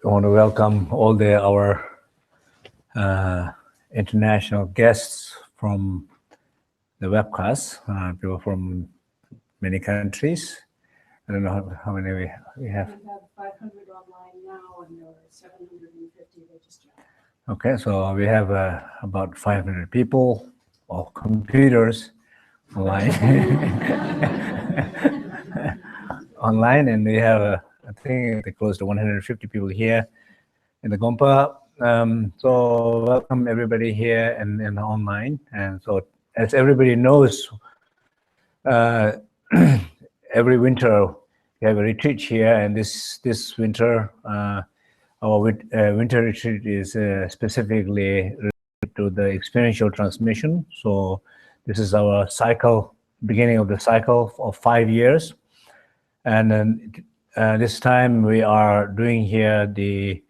I want to welcome all our international guests from the webcast, people from many countries. I don't know how many we have. We have 500 online now, and there are 750 registered. Okay, so we have about 500 people or computers online. Online, and we have, I think, close to 150 people here in the Gompa. So welcome everybody here and online. And so, as everybody knows, every winter we have a retreat here, and this winter our winter retreat is specifically related to the experiential transmission. So this is our cycle, beginning of the cycle of 5 years. And then this time we are doing here the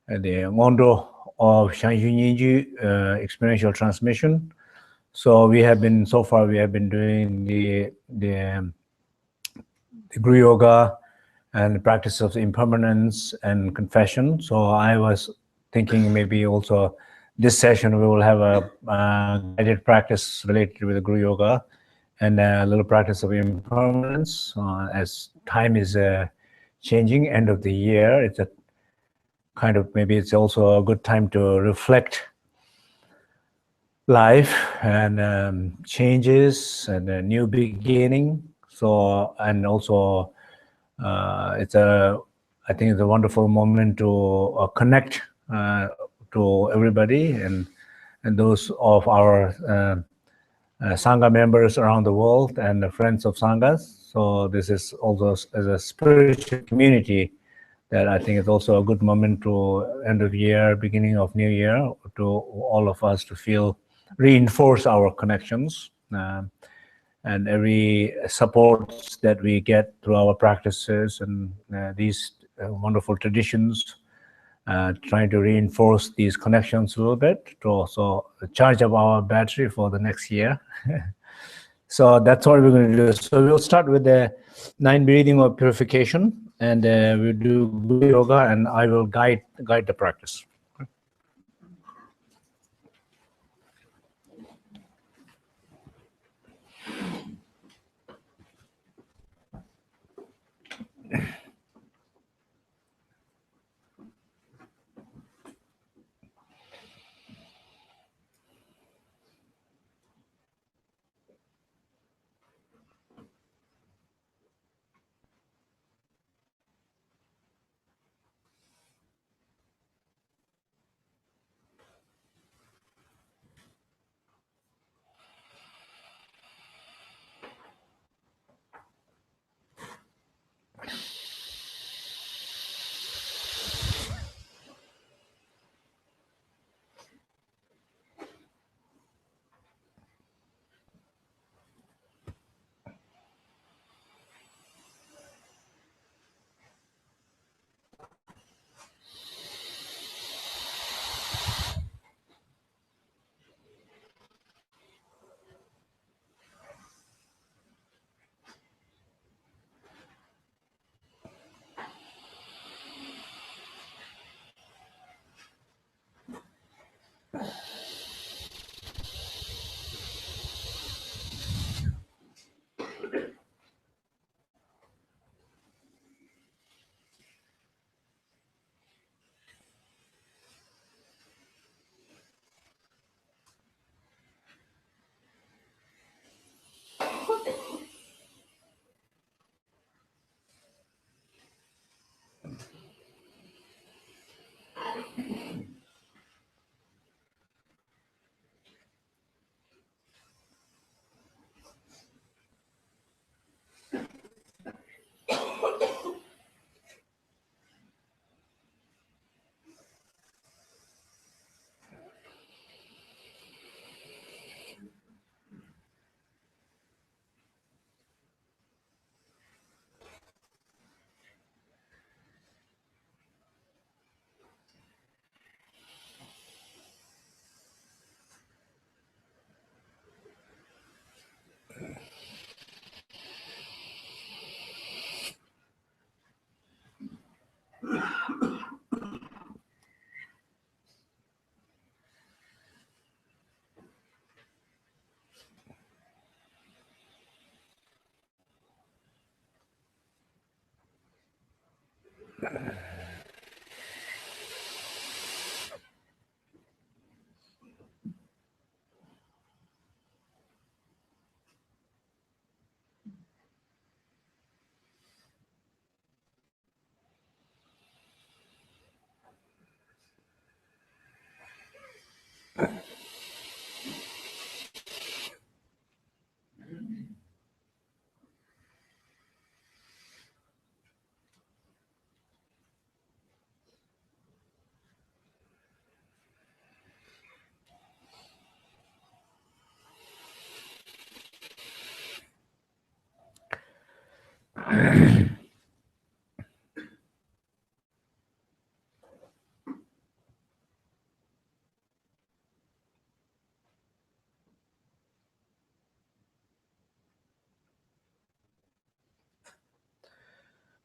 Ngondo of Shangyu Nyingju experiential transmission. So we have been doing the Guru Yoga and the practice of impermanence and confession. So I was thinking maybe also this session we will have a guided practice related with the Guru Yoga and a little practice of impermanence. As time is changing, end of the year, it's a kind of, maybe it's also a good time to reflect life and changes and a new beginning. So, and also I think it's a wonderful moment to connect to everybody and those of our Sangha members around the world and the friends of Sanghas. So this is also as a spiritual community that I think is also a good moment to end of year, beginning of new year, to all of us to reinforce our connections. And every support that we get through our practices and these wonderful traditions, trying to reinforce these connections a little bit to also charge up our battery for the next year. So that's what we're going to do. So we'll start with the 9 breathing of purification, and we'll do Guru Yoga, and I will guide the practice.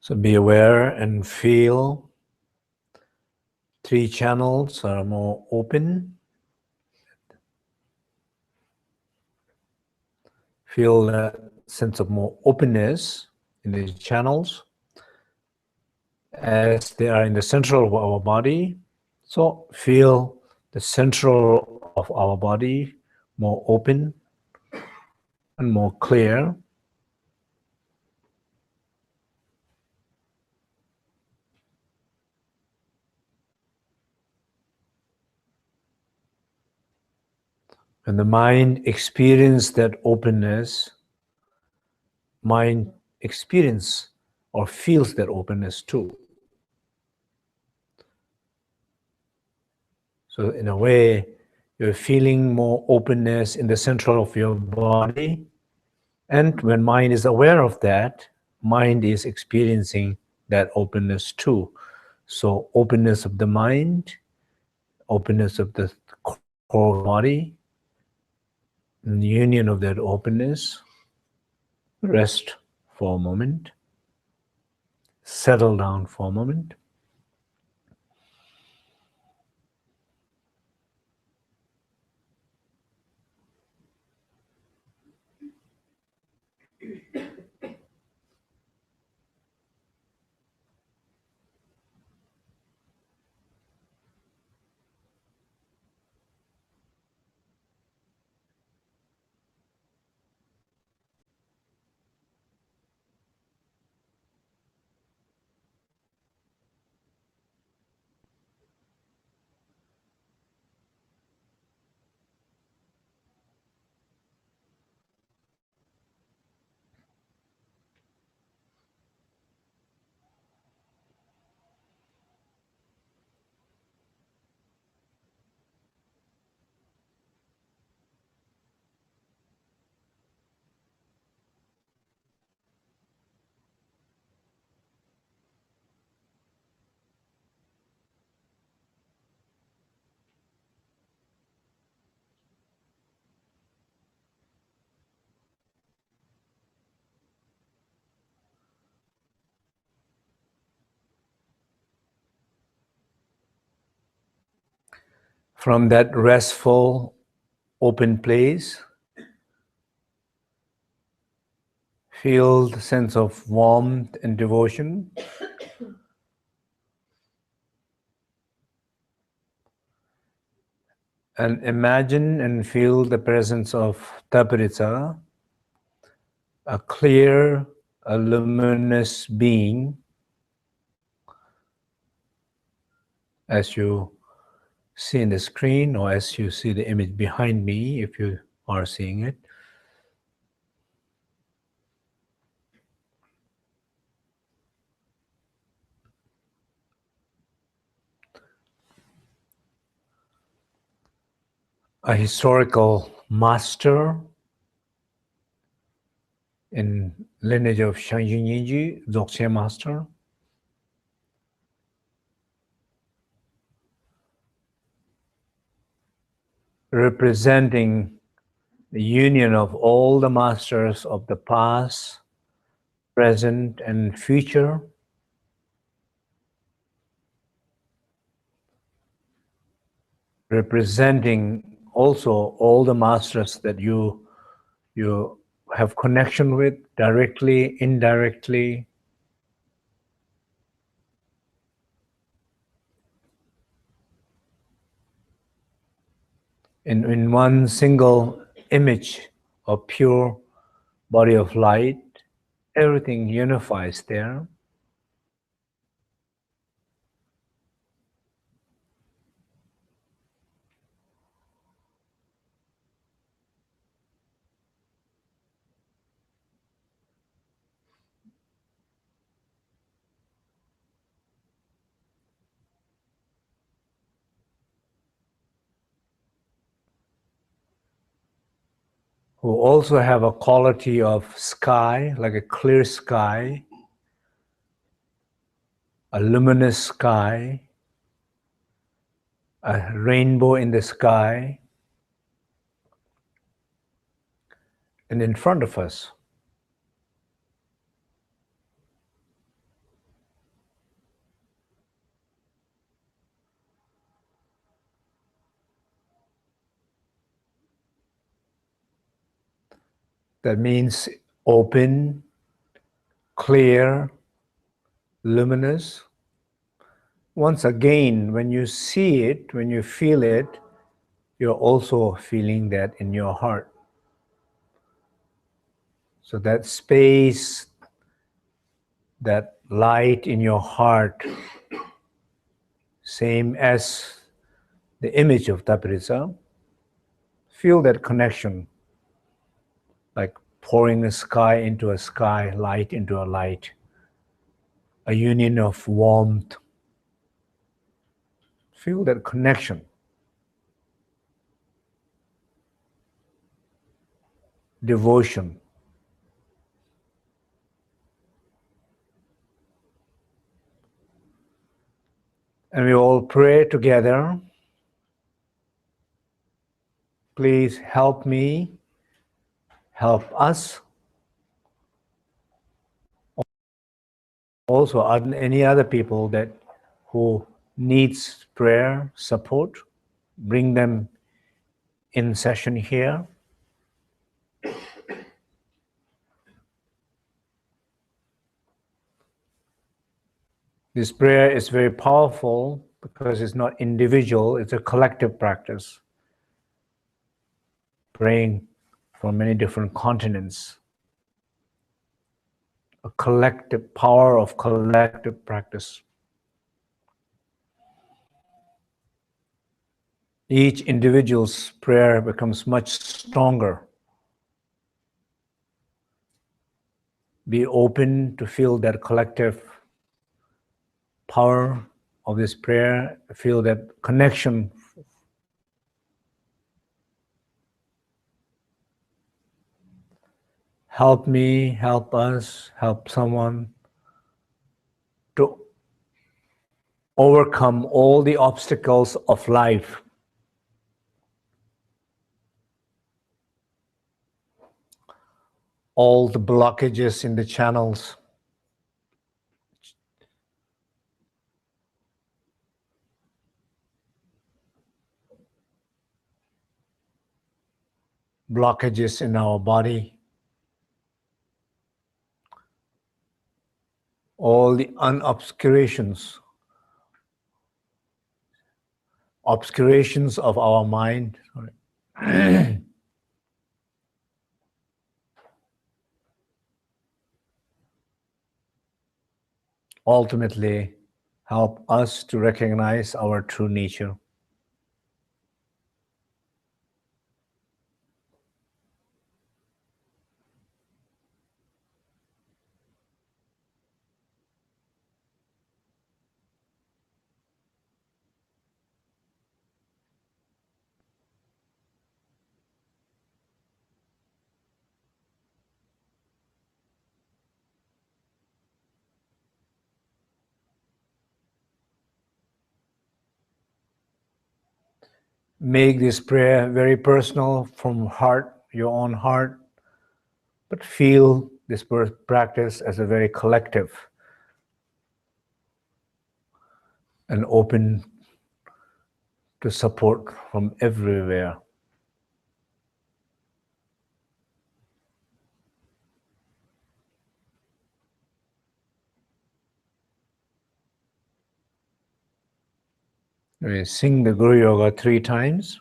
So be aware and feel 3 channels are more open. Feel that sense of more openness in these channels as they are in the central of our body. So feel the central of our body more open and more clear. When the mind experiences that openness, mind experiences or feels that openness too. So in a way, you're feeling more openness in the central of your body. And when mind is aware of that, mind is experiencing that openness too. So openness of the mind, openness of the core body, and the union of that openness. Rest for a moment. Settle down for a moment. From that restful, open place, feel the sense of warmth and devotion. And imagine and feel the presence of Tapritsa, a clear, a luminous being, as you see in the screen or as you see the image behind me, if you are seeing it. A historical master in lineage of Shangjin Yinji, Dzogchen master, representing the union of all the masters of the past, present, and future, representing also all the masters that you have connection with, directly, indirectly, in one single image of pure body of light, everything unifies there. Who also have a quality of sky, like a clear sky, a luminous sky, a rainbow in the sky, and in front of us. That means open, clear, luminous. Once again, when you see it, when you feel it, you're also feeling that in your heart. So that space, that light in your heart, same as the image of Taprisa, feel that connection, like pouring a sky into a sky, light into a light, a union of warmth. Feel that connection. Devotion. And we all pray together. Please help me, help us. Also, any other people that who needs prayer support, bring them in session here. This prayer is very powerful because it's not individual, it's a collective practice. Praying from many different continents. A collective power of collective practice. Each individual's prayer becomes much stronger. Be open to feel that collective power of this prayer, feel that connection. Help me, help us, help someone to overcome all the obstacles of life. All the blockages in the channels. Blockages in our body. All the unobscurations. Obscurations of our mind. Ultimately, help us to recognize our true nature. Make this prayer very personal from heart, your own heart, but feel this practice as a very collective and open to support from everywhere. We sing the Guru Yoga 3 times.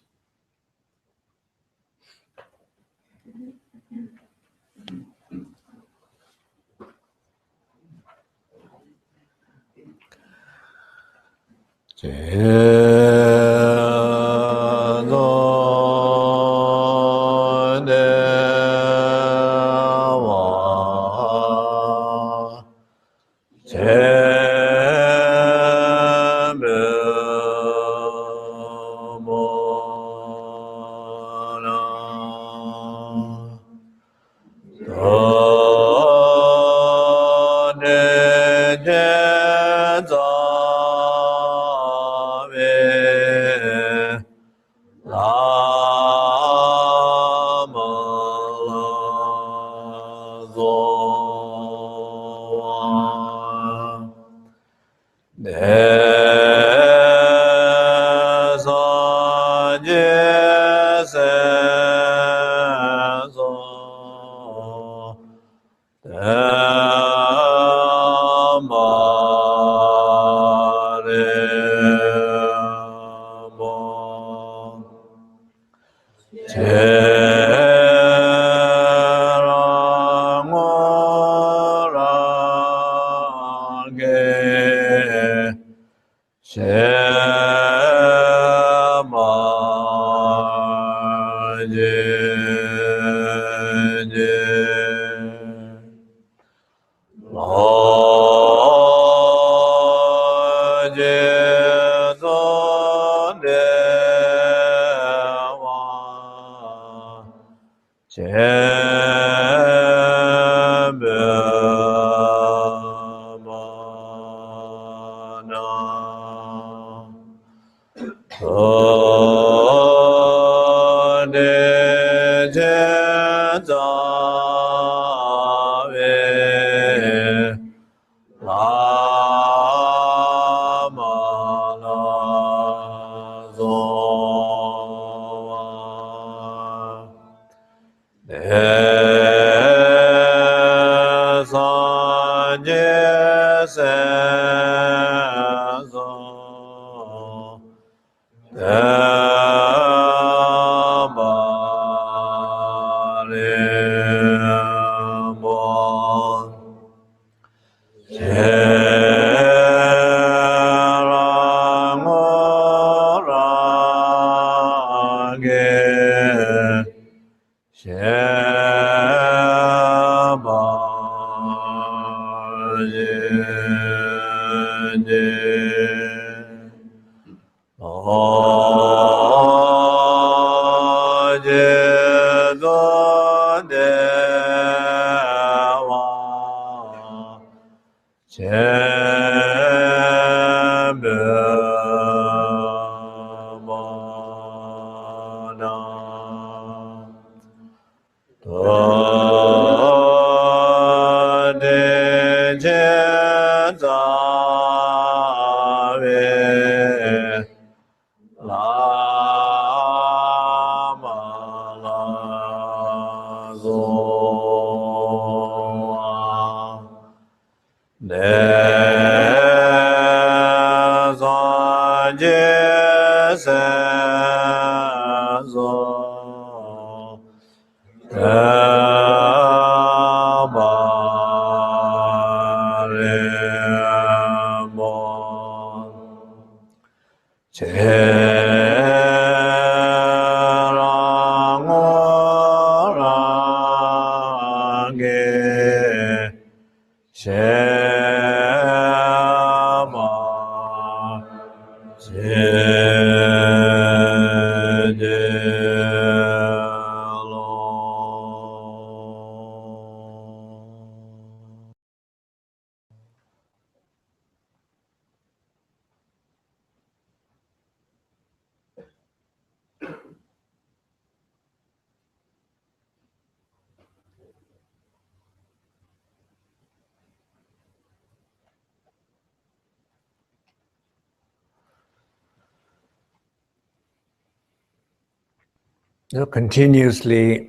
Continuously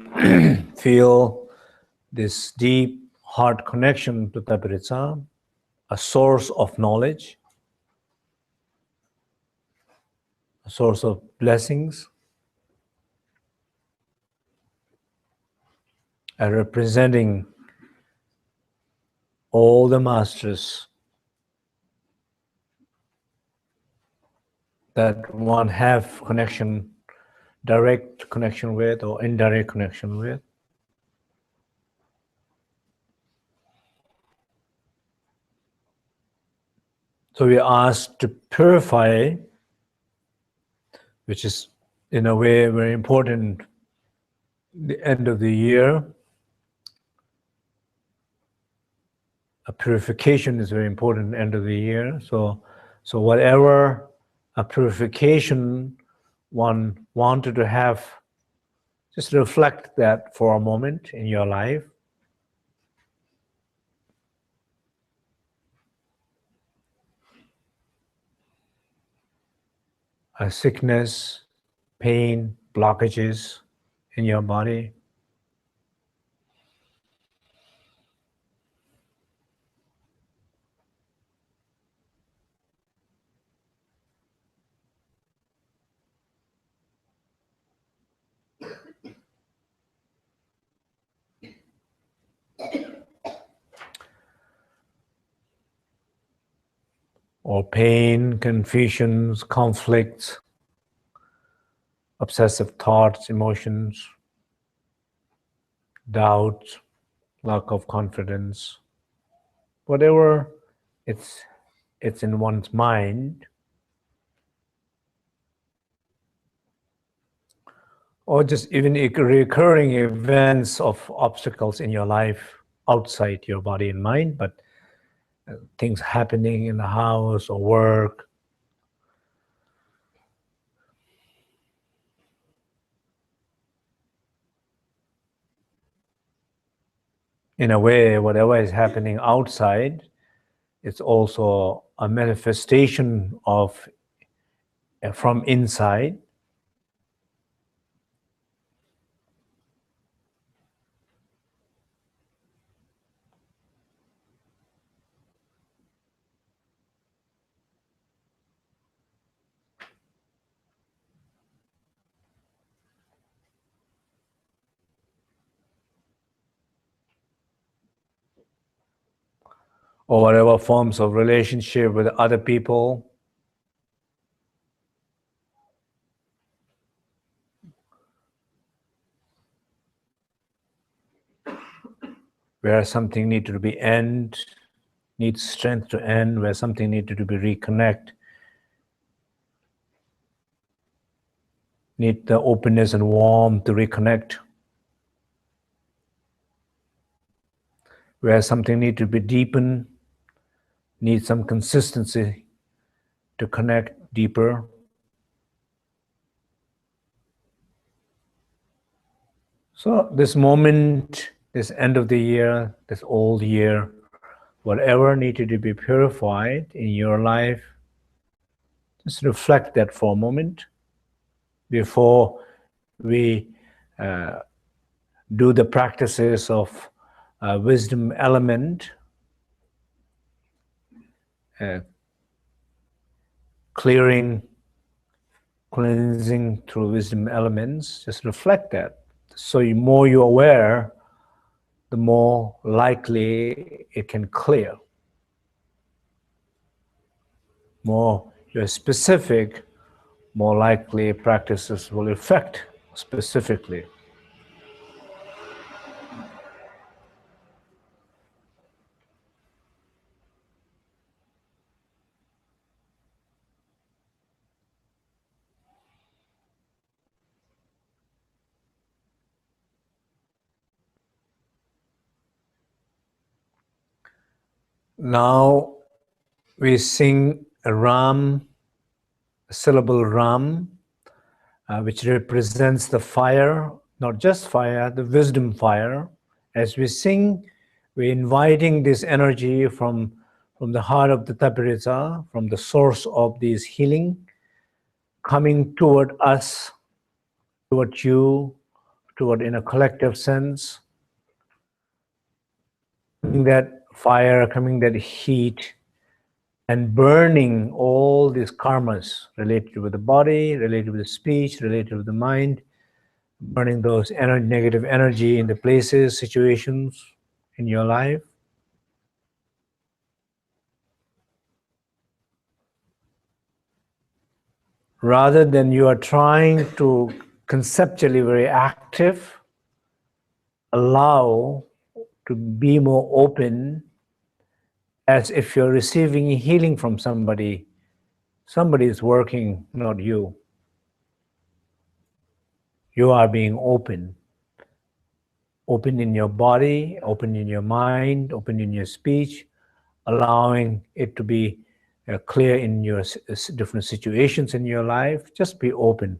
feel this deep heart connection to Tabiritsa, a source of knowledge, a source of blessings, and representing all the masters that one have connection, direct connection with or indirect connection with. So we are asked to purify, which is in a way very important. The end of the year, a purification is very important. End of the year, so whatever a purification one wanted to have, just reflect that for a moment in your life. A sickness, pain, blockages in your body. Or pain, confusions, conflicts, obsessive thoughts, emotions, doubts, lack of confidence, whatever it's in one's mind, or just even recurring events of obstacles in your life outside your body and mind, but things happening in the house or work. In a way, whatever is happening outside, it's also a manifestation of from inside. Or whatever forms of relationship with other people. Where something needed to be end, needs strength to end, where something needed to be reconnect, need the openness and warmth to reconnect. Where something needs to be deepened, needs some consistency to connect deeper. So this moment, this end of the year, this old year, whatever needed to be purified in your life, just reflect that for a moment before we do the practices of wisdom element, clearing, cleansing through wisdom elements. Just reflect that. So the more you're aware, the more likely it can clear. More you're specific, more likely practices will affect specifically. Now we sing a Ram, a syllable Ram, which represents the fire, not just fire, the wisdom fire. As we sing, we're inviting this energy from the heart of the Tabereza, from the source of this healing, coming toward us, toward you, toward in a collective sense. Coming that fire, coming that heat, and burning all these karmas related with the body, related with the speech, related with the mind, burning those negative energy in the places, situations in your life. Rather than you are trying to conceptually very active, allow to be more open, as if you're receiving healing from somebody. Somebody is working, not you. You are being open. Open in your body, open in your mind, open in your speech, allowing it to be clear in your different situations in your life. Just be open.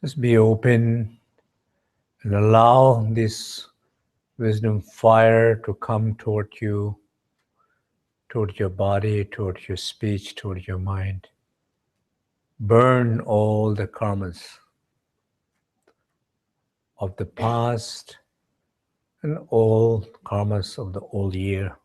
Just be open and allow this wisdom fire to come toward you, toward your body, toward your speech, toward your mind. Burn all the karmas of the past and all karmas of the old year.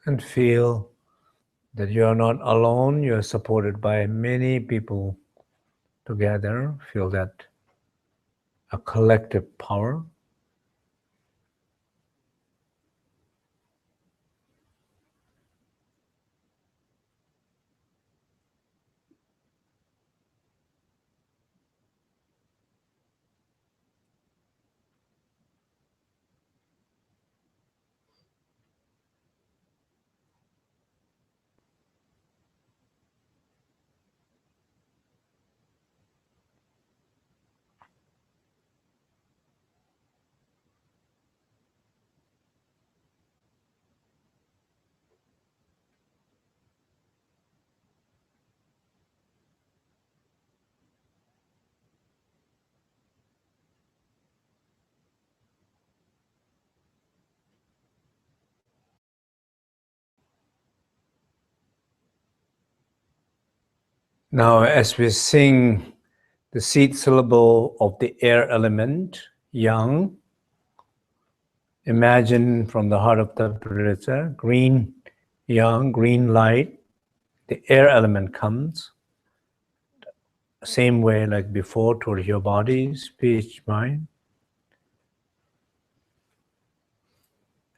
And feel that you are not alone, you are supported by many people together. Feel that a collective power. Now, as we sing the seed syllable of the air element, yang, imagine from the heart of the Taberesa, green yang, green light, the air element comes, same way like before, toward your body, speech, mind,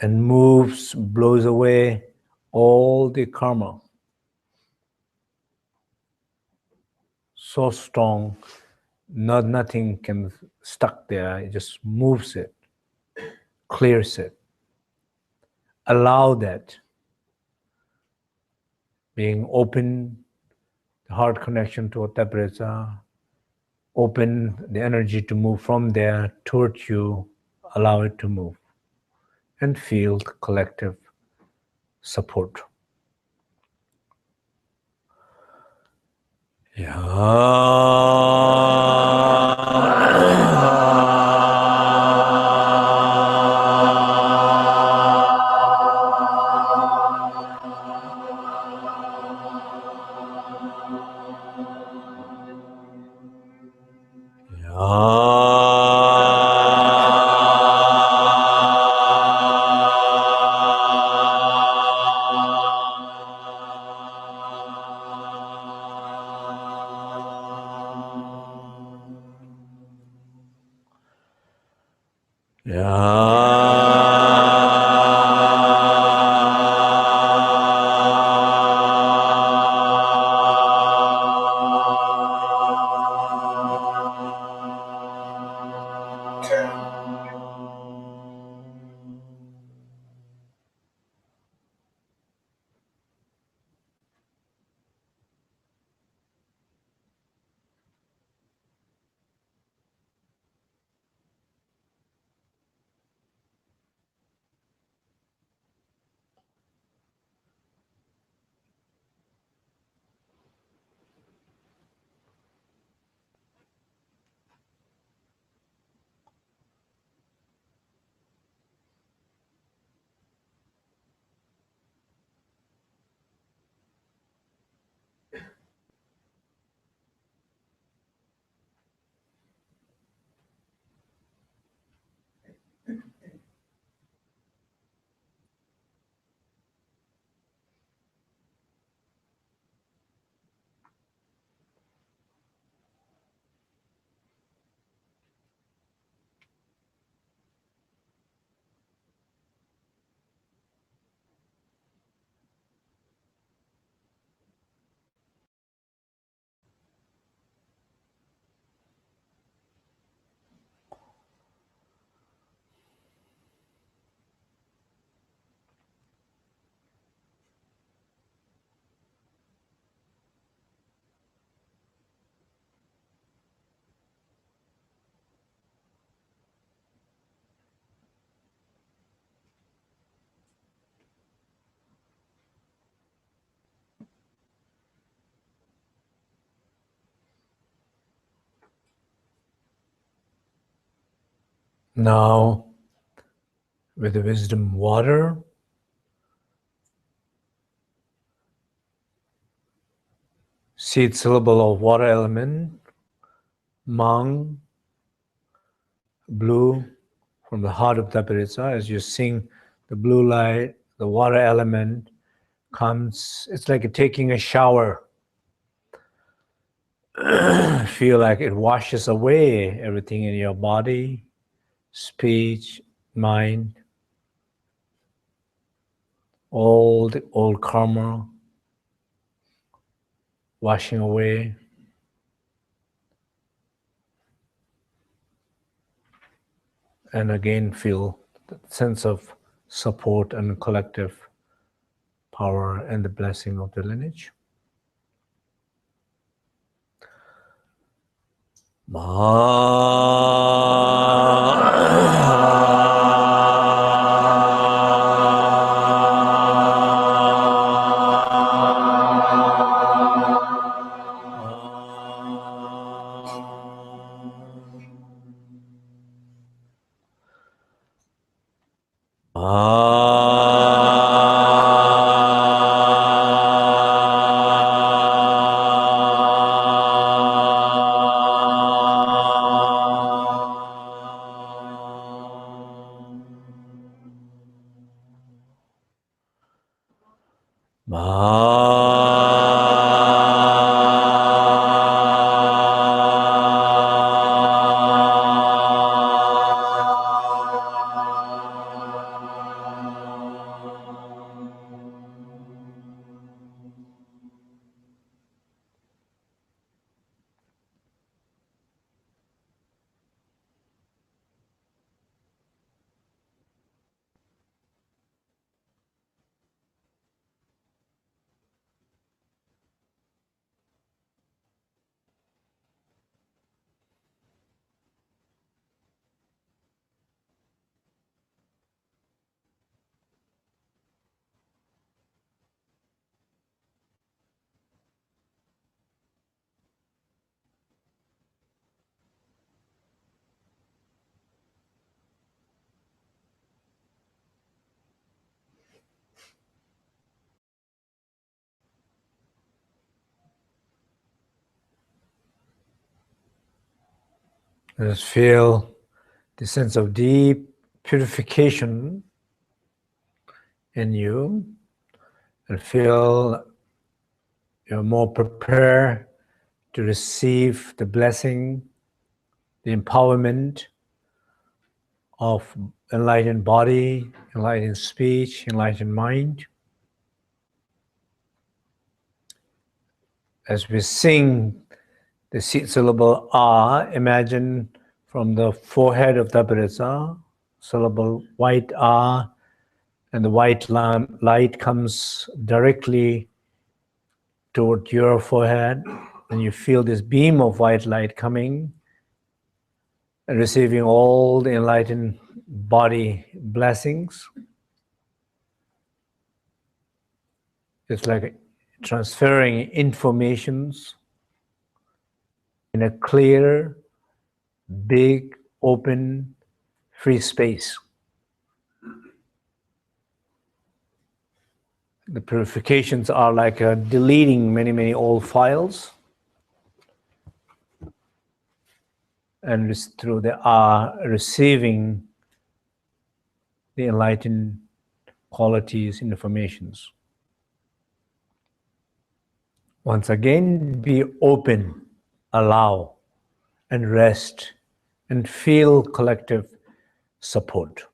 and moves, blows away all the karma. So strong, nothing can stuck there. It just moves it, clears it. Allow that. Being open, the heart connection to Taberesa, open the energy to move from there towards you, allow it to move. And feel the collective support. Yeah. Now, with the wisdom water, seed syllable of water element, Mang, blue, from the heart of Taparitsa. As you sing the blue light, the water element comes, it's like taking a shower. Feel like it washes away everything in your body, speech, mind, all the old karma, washing away. And again, feel the sense of support and collective power and the blessing of the lineage. Just feel the sense of deep purification in you, and feel you're more prepared to receive the blessing, the empowerment of enlightened body, enlightened speech, enlightened mind. As we sing the seed syllable ah, imagine from the forehead of Taparisa, syllable white ah, and the white light comes directly toward your forehead, and you feel this beam of white light coming and receiving all the enlightened body blessings. It's like transferring informations in a clear, big, open, free space. The purifications are like deleting many, many old files, and through the receiving the enlightened qualities, informations. Once again, be open, allow, and rest, and feel collective support.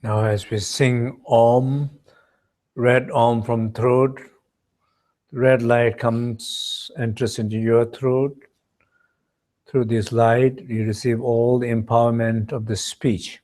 Now as we sing Om, red Om from throat, red light enters into your throat. Through this light, you receive all the empowerment of the speech.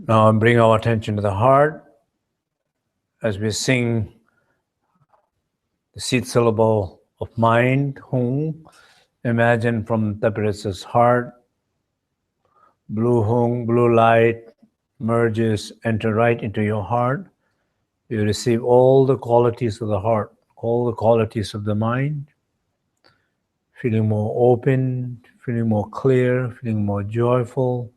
Now bring our attention to the heart as we sing the seed syllable of mind, Hung. Imagine from Tapirisa's heart, blue Hung, blue light merges, enter right into your heart. You receive all the qualities of the heart, all the qualities of the mind, feeling more open, feeling more clear, feeling more joyful.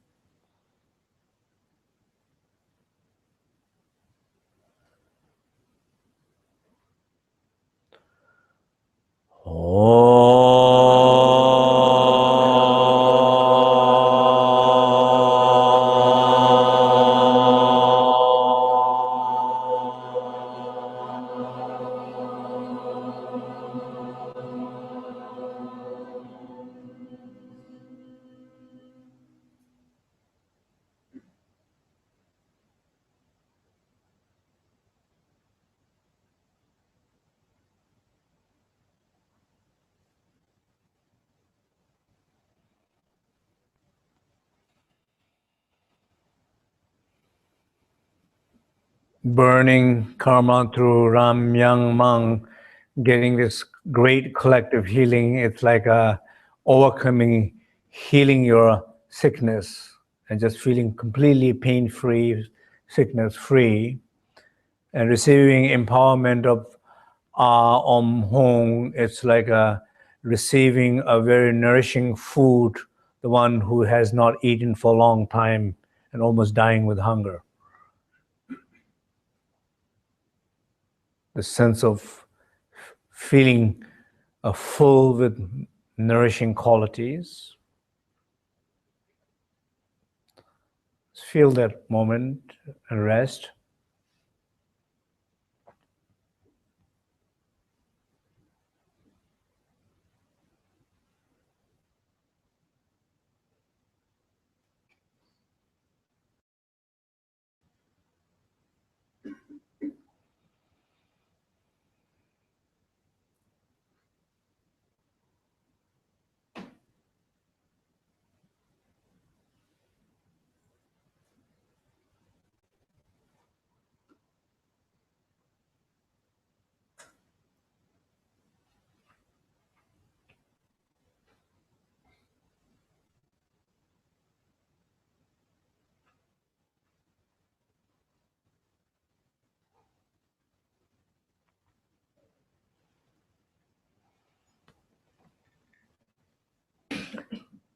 Oh. burning karma through Ram Yang Mang, getting this great collective healing. It's like overcoming, healing your sickness and just feeling completely pain-free, sickness-free, and receiving empowerment of Om Hong. It's like receiving a very nourishing food, the one who has not eaten for a long time and almost dying with hunger. The sense of feeling full with nourishing qualities. Feel that moment and rest.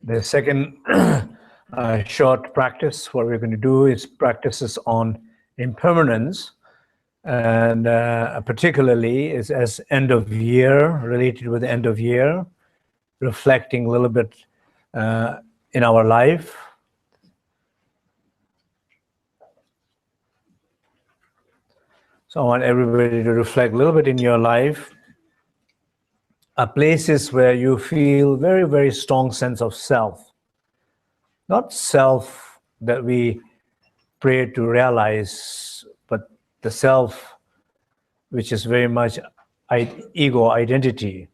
The second short practice, what we're going to do is practices on impermanence, and particularly is as end of year, related with the end of year, reflecting a little bit in our life. So I want everybody to reflect a little bit in your life, places where you feel very, very strong sense of self. Not self that we pray to realize, but the self which is very much ego identity.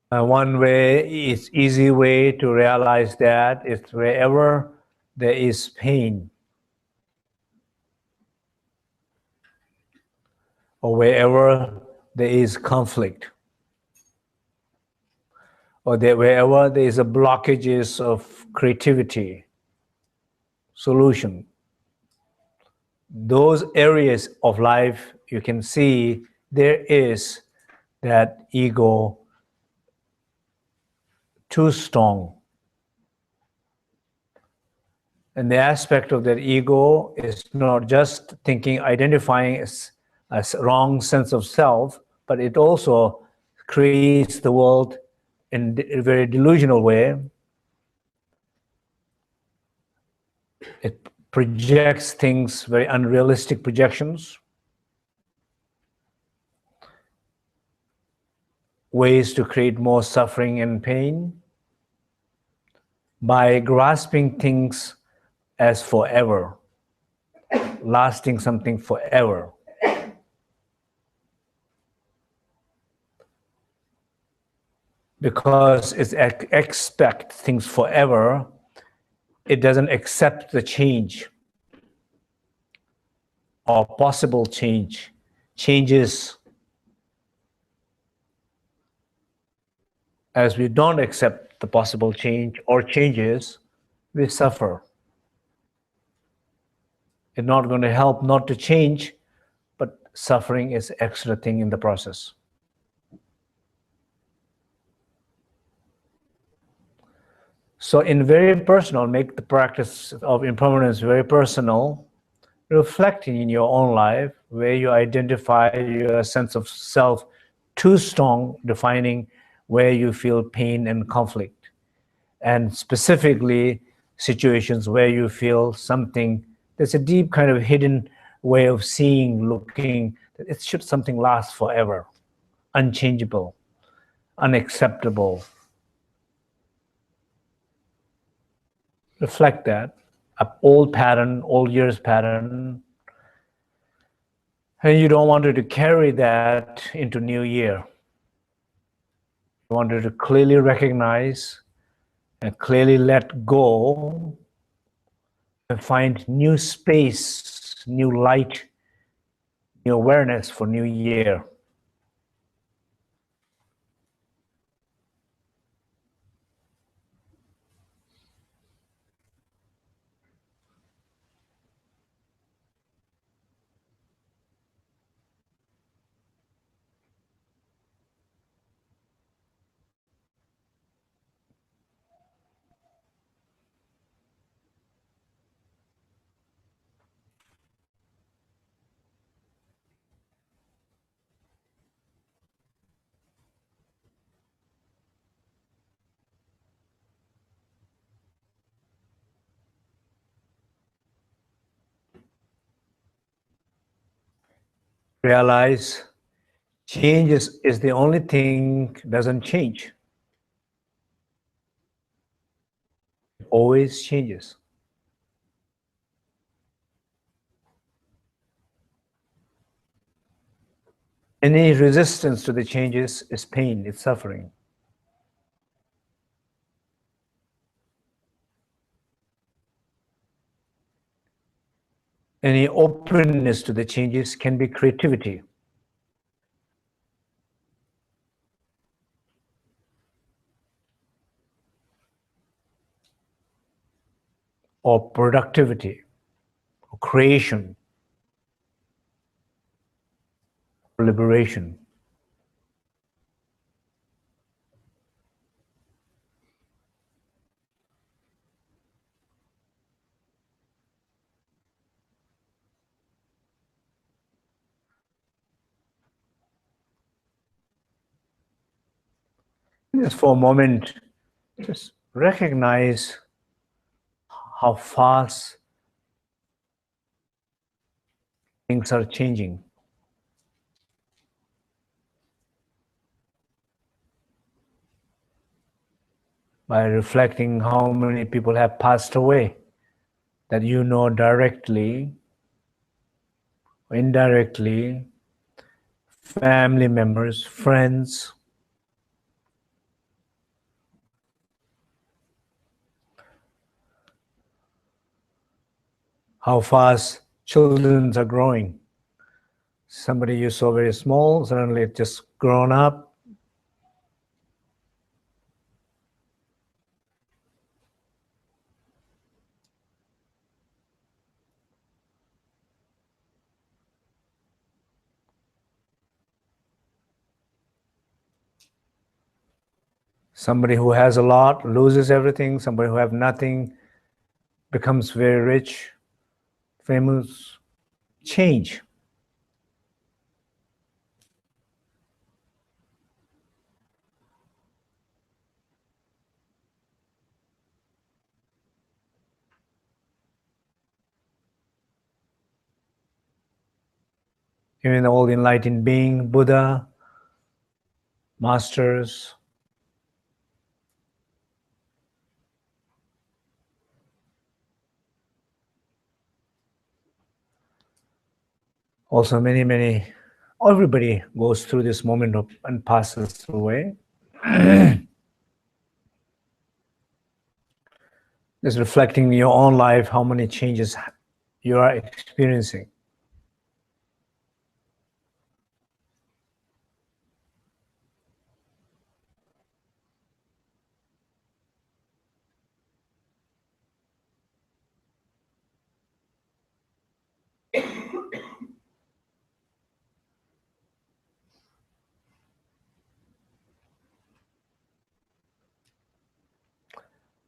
One way, is easy way to realize that is wherever there is pain, or wherever there is conflict, or wherever there is a blockages of creativity, solution. Those areas of life you can see there is that ego too strong. And the aspect of that ego is not just thinking, identifying as a wrong sense of self, but it also creates the world in a very delusional way. It projects things, very unrealistic projections, ways to create more suffering and pain by grasping things as forever, lasting something forever. Because it expects things forever, it doesn't accept the change or possible changes. As we don't accept the possible change or changes, we suffer. It's not going to help not to change, but suffering is extra thing in the process. So in very personal, make the practice of impermanence very personal, reflecting in your own life where you identify your sense of self too strong, defining where you feel pain and conflict, and specifically situations where you feel something, there's a deep kind of hidden way of seeing, looking, it should something last forever, unchangeable, unacceptable. Reflect that, an old pattern, old years pattern, and you don't want to carry that into new year. I wanted to clearly recognize and clearly let go and find new space, new light, new awareness for new year. Realize change is the only thing doesn't change. It always changes. Any resistance to the changes is pain, it's suffering. Any openness to the changes can be creativity. Or productivity, or creation, or liberation. Just for a moment, just recognize how fast things are changing. By reflecting how many people have passed away that you know directly, or indirectly, family members, friends. How fast children are growing. Somebody you saw very small, suddenly it's just grown up. Somebody who has a lot loses everything. Somebody who has nothing becomes very rich, famous. Change. Even all the enlightened being, Buddha, masters, also many, everybody goes through this moment of and passes away. Just reflecting in your own life, how many changes you are experiencing.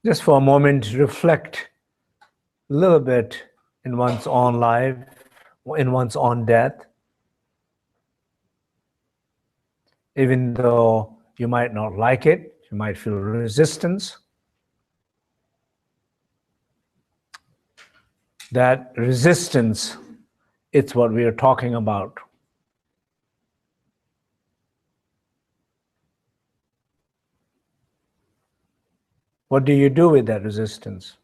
Just for a moment, reflect a little bit in one's own life, in one's own death. Even though you might not like it, you might feel resistance. That resistance, it's what we are talking about. What do you do with that resistance?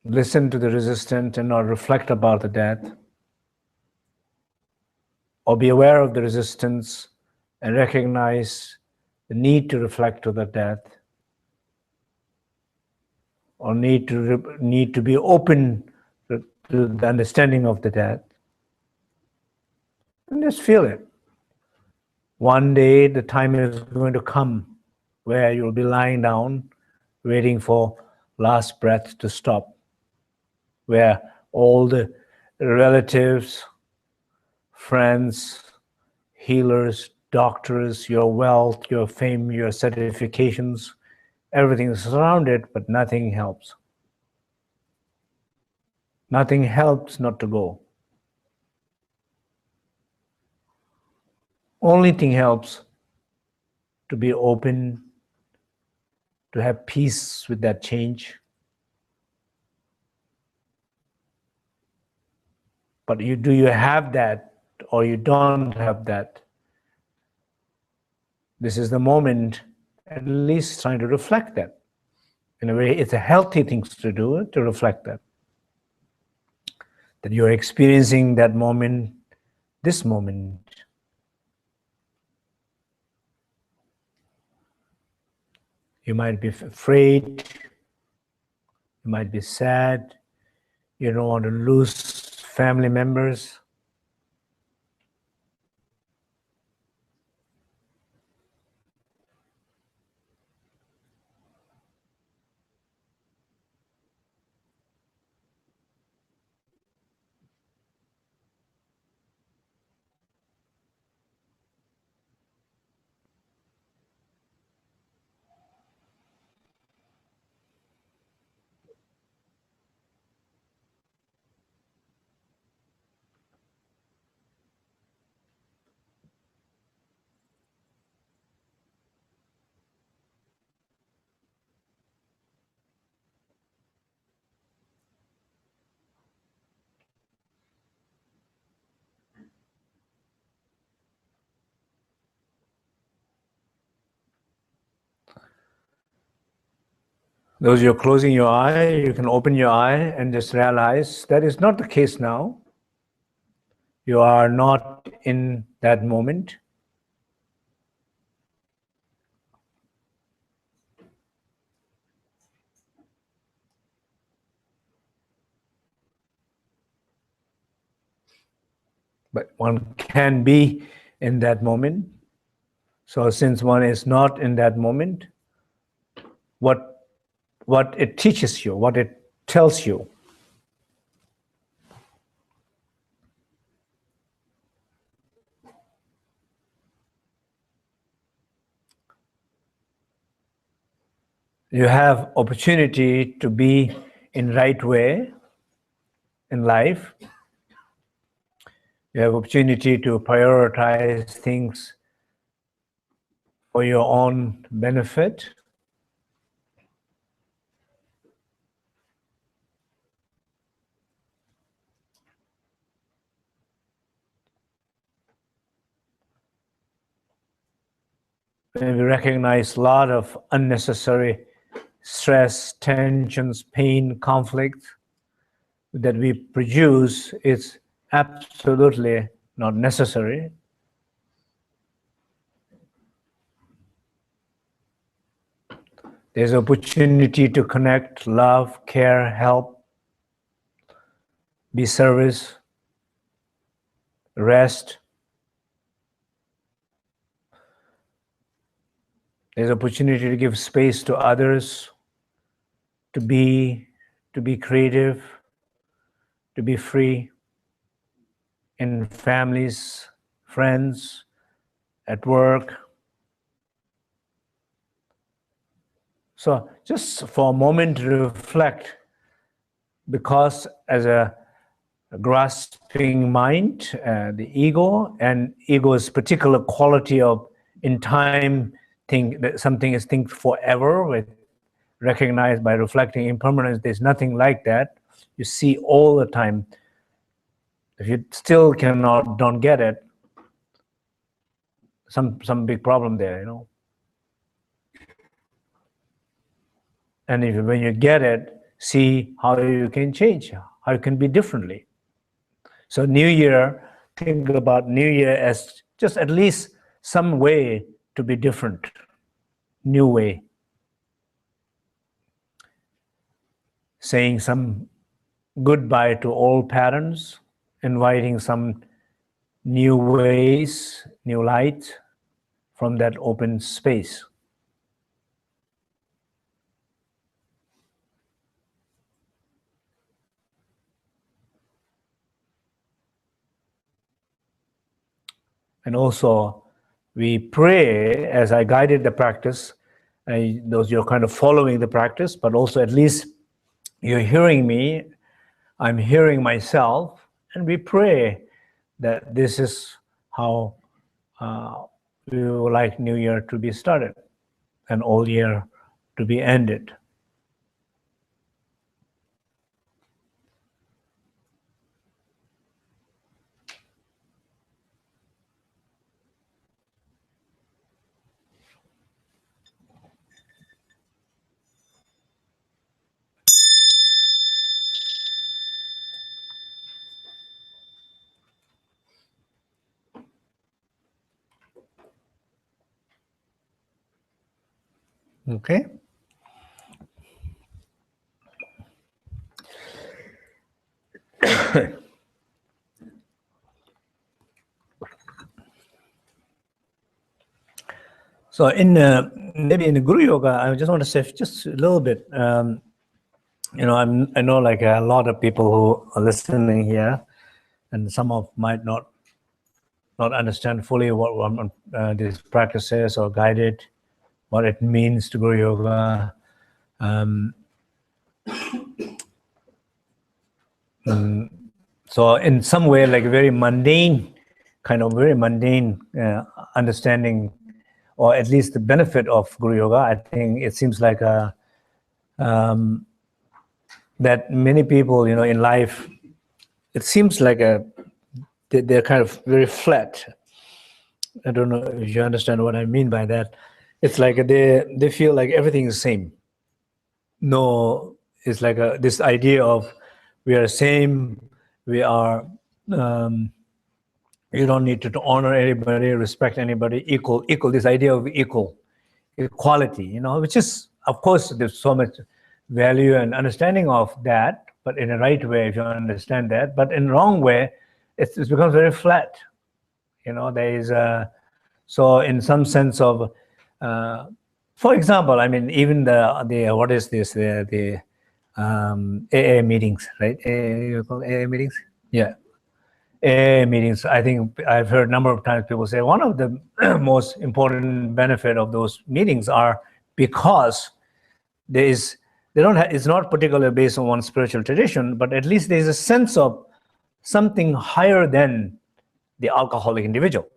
Listen to the resistance and not reflect about the death. Or be aware of the resistance and recognize the need to reflect to the death, or need to be open to the understanding of the death, and just feel it. One day the time is going to come where you'll be lying down waiting for last breath to stop, where all the relatives, friends, healers, doctors, your wealth, your fame, your certifications, everything is surrounded, but nothing helps. Nothing helps not to go. Only thing helps to be open, to have peace with that change. But do you have that, or you don't have that? This is the moment, at least trying to reflect that. In a way, it's a healthy thing to do, to reflect that. That you're experiencing that moment, this moment. You might be afraid, you might be sad, you don't want to lose family members. Those you're closing your eye, you can open your eye and just realize that is not the case now. You are not in that moment. But one can be in that moment. So since one is not in that moment, what it teaches you, what it tells you, you have opportunity to be in right way in life. You have opportunity to prioritize things for your own benefit. When we recognize a lot of unnecessary stress, tensions, pain, conflict that we produce, it's absolutely not necessary. There's opportunity to connect, love, care, help, be service, rest. There's opportunity to give space to others, to be creative, to be free in families, friends, at work. So just for a moment to reflect, because as a grasping mind, the ego, and ego's particular quality of in time think that something is think forever, with recognized by reflecting impermanence, there's nothing like that. You see all the time. If you still don't get it, some big problem there, you know. And when you get it, see how you can change, how it can be differently. So New Year, think about New Year as just at least some way to be different, new way. Saying some goodbye to old patterns, inviting some new ways, new light from that open space. And also, we pray as I guided the practice, those you're kind of following the practice, but also at least you're hearing me, I'm hearing myself, and we pray that this is how we would like New Year to be started and old year to be ended. Okay. So maybe in the Guru Yoga, I just want to say just a little bit. I know like a lot of people who are listening here, and some of might not understand fully what this practice is or guided, what it means to Guru Yoga. So in some way, like very mundane understanding, or at least the benefit of Guru Yoga, I think it seems like that many people, in life, it seems like they're kind of very flat. I don't know if you understand what I mean by that. It's like they feel like everything is the same. No, it's like this idea of we are the same, we are, you don't need to honor anybody, respect anybody, equal, this idea of equality, which is, of course, there's so much value and understanding of that, but in the right way, if you understand that, but in the wrong way, it becomes very flat. There is so in some sense of, for example, I mean, even the what is this, the AA meetings, right? You call AA meetings? Yeah. AA meetings, I think I've heard a number of times people say one of the most important benefit of those meetings are because it's not particularly based on one spiritual tradition, but at least there's a sense of something higher than the alcoholic individual.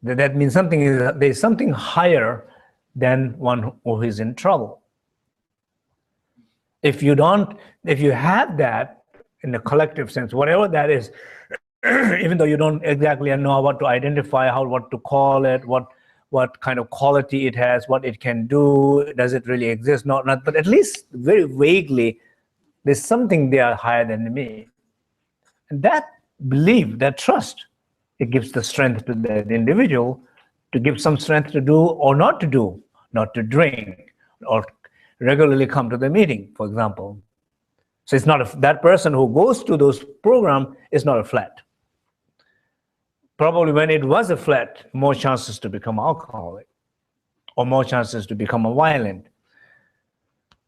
That means there's something higher than one who is in trouble. If you have that in the collective sense, whatever that is, even though you don't exactly know what to identify, what to call it, what kind of quality it has, what it can do, does it really exist? Not, but at least very vaguely, there's something there higher than me. And that belief, that trust, it gives the strength to the individual to give some strength to do or not to do, not to drink, or regularly come to the meeting, for example. So it's not that person who goes to those programs is not a flat. Probably when it was a flat, more chances to become alcoholic, or more chances to become a violent.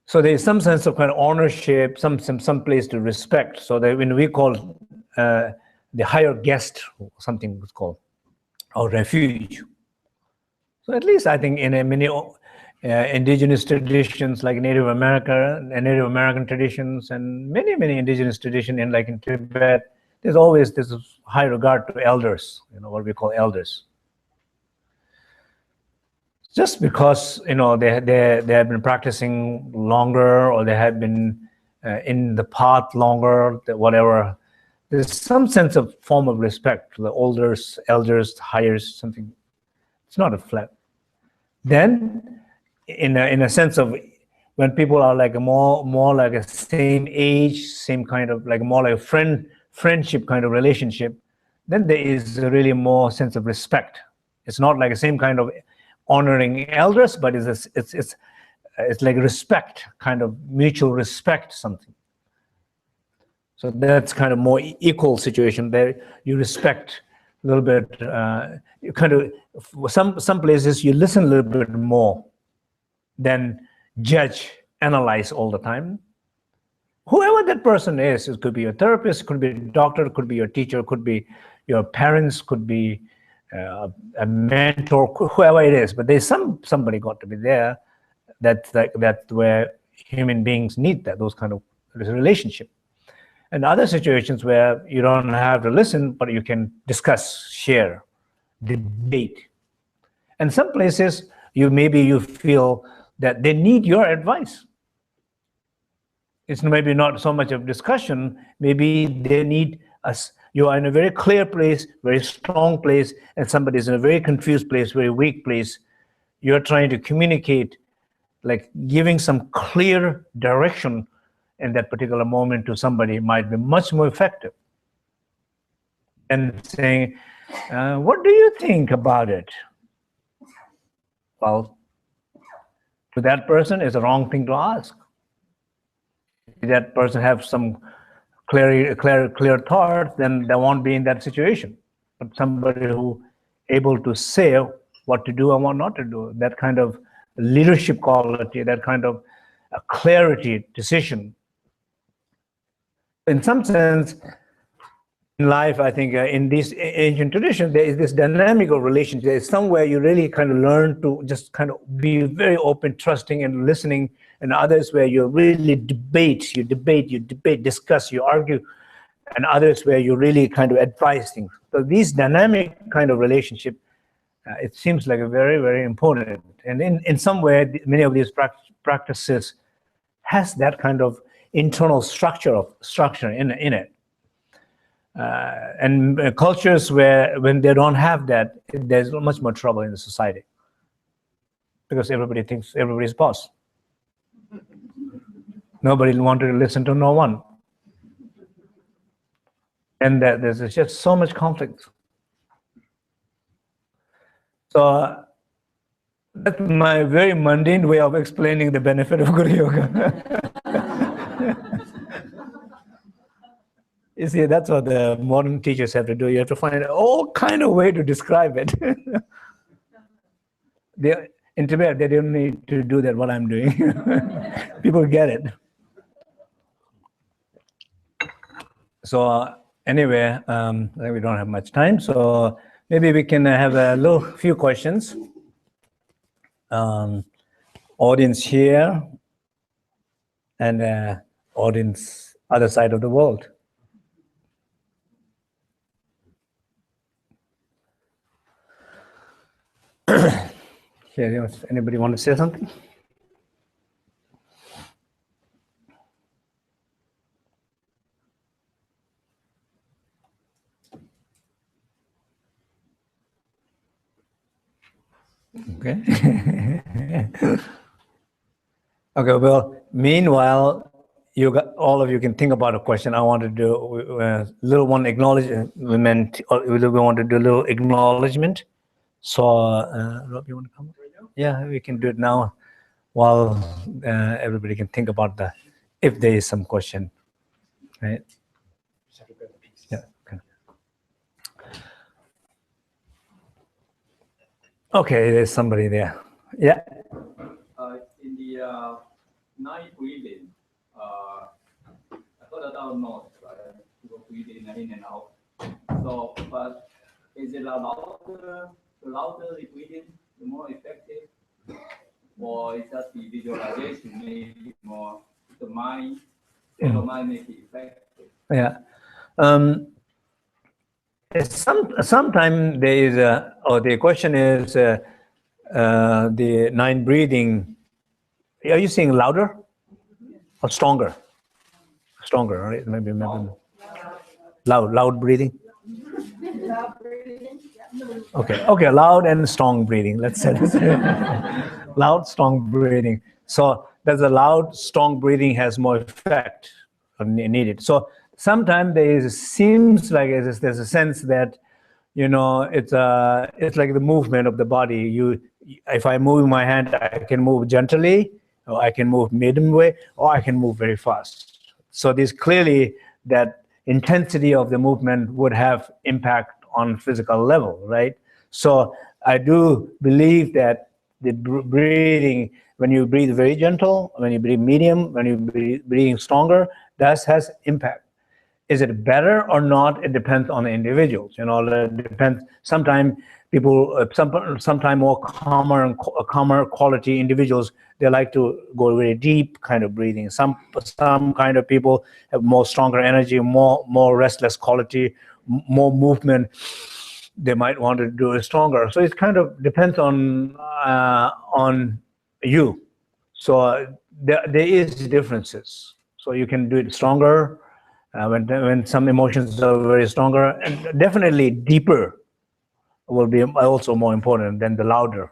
So there's some sense of kind of ownership, some place to respect. So that when we call the higher guest, something was called, or refuge. So at least I think in many indigenous traditions like Native American traditions, and many indigenous traditions in Tibet, there's always this high regard to elders, what we call elders. Just because they have been practicing longer, or they have been in the path longer, whatever. There's some sense of form of respect to the elders, higher something. It's not a flat. Then, in a sense of when people are like more like a same age, same kind of more like a friendship kind of relationship, then there is really more sense of respect. It's not like the same kind of honoring elders, but it's like respect, kind of mutual respect, something. So that's kind of more equal situation there. You respect a little bit. You kind of some places you listen a little bit more than judge, analyze all the time. Whoever that person is, it could be your therapist, could be a doctor, could be your teacher, could be your parents, could be a mentor, whoever it is. But there's somebody got to be there. That's where human beings need those kind of relationship. And other situations where you don't have to listen, but you can discuss, share, debate. And some places maybe you feel that they need your advice. It's maybe not so much of discussion, maybe they need us. You are in a very clear place, very strong place, and somebody's in a very confused place, very weak place. You're trying to communicate, like giving some clear direction in that particular moment to somebody might be much more effective. And saying, what do you think about it? Well, to that person, it's the wrong thing to ask. That person have some clear thought, then they won't be in that situation. But somebody who able to say what to do and what not to do, that kind of leadership quality, that kind of clarity, decision. In some sense, in life, I think in this ancient tradition, there is this dynamic of relationship. There is somewhere you really kind of learn to just kind of be very open, trusting, and listening, and others where you really debate, discuss, you argue, and others where you really kind of advise things. So these dynamic kind of relationship, it seems like a very, very important. And in some way, many of these practices has that kind of internal structure in it. And cultures where when they don't have that, there's much more trouble in the society because everybody thinks everybody's boss. Nobody wanted to listen to no one, and there's just so much conflict. So that's my very mundane way of explaining the benefit of Guru Yoga. You see, that's what the modern teachers have to do. You have to find all kind of way to describe it. In Tibet, they don't need to do that, what I'm doing. People get it. So anyway, I think we don't have much time. So maybe we can have a few questions. Audience here and audience other side of the world. Here, anybody want to say something? Okay. Okay. Well, meanwhile, all of you can think about a question. I want to do a little one acknowledgement. We want to do a little acknowledgement. So, Rob, you want to come? Yeah, we can do it now, while everybody can think about if there is some question, right? Yeah. Okay, there's somebody there. Yeah. In the night breathing, I thought about not right? People breathing in and out. So, but is it the louder the breathing, the more effective, or is that the visualization maybe more the mind, state of mind make it effective? Yeah. Sometimes there is the question is the 9 breathing. Are you saying louder or stronger? Stronger, right? Maybe loud breathing. Loud breathing. Okay, loud and strong breathing. Let's say loud, strong breathing. So does the loud, strong breathing has more effect needed? So sometimes there seems like there's a sense that, you know, it's like the movement of the body. If I move my hand, I can move gently, or I can move medium way, or I can move very fast. So there's clearly that intensity of the movement would have impact on physical level, right? So I do believe that the breathing, when you breathe very gentle, when you breathe medium, when you breathing stronger, that has impact. Is it better or not? It depends on the individuals. You know, it depends. Sometimes people, sometimes more calmer quality individuals, they like to go very deep kind of breathing. Some kind of people have more stronger energy, more restless quality, more movement. They might want to do it stronger. So it kind of depends on you. So there is differences. So you can do it stronger when some emotions are very stronger, and definitely deeper will be also more important than the louder.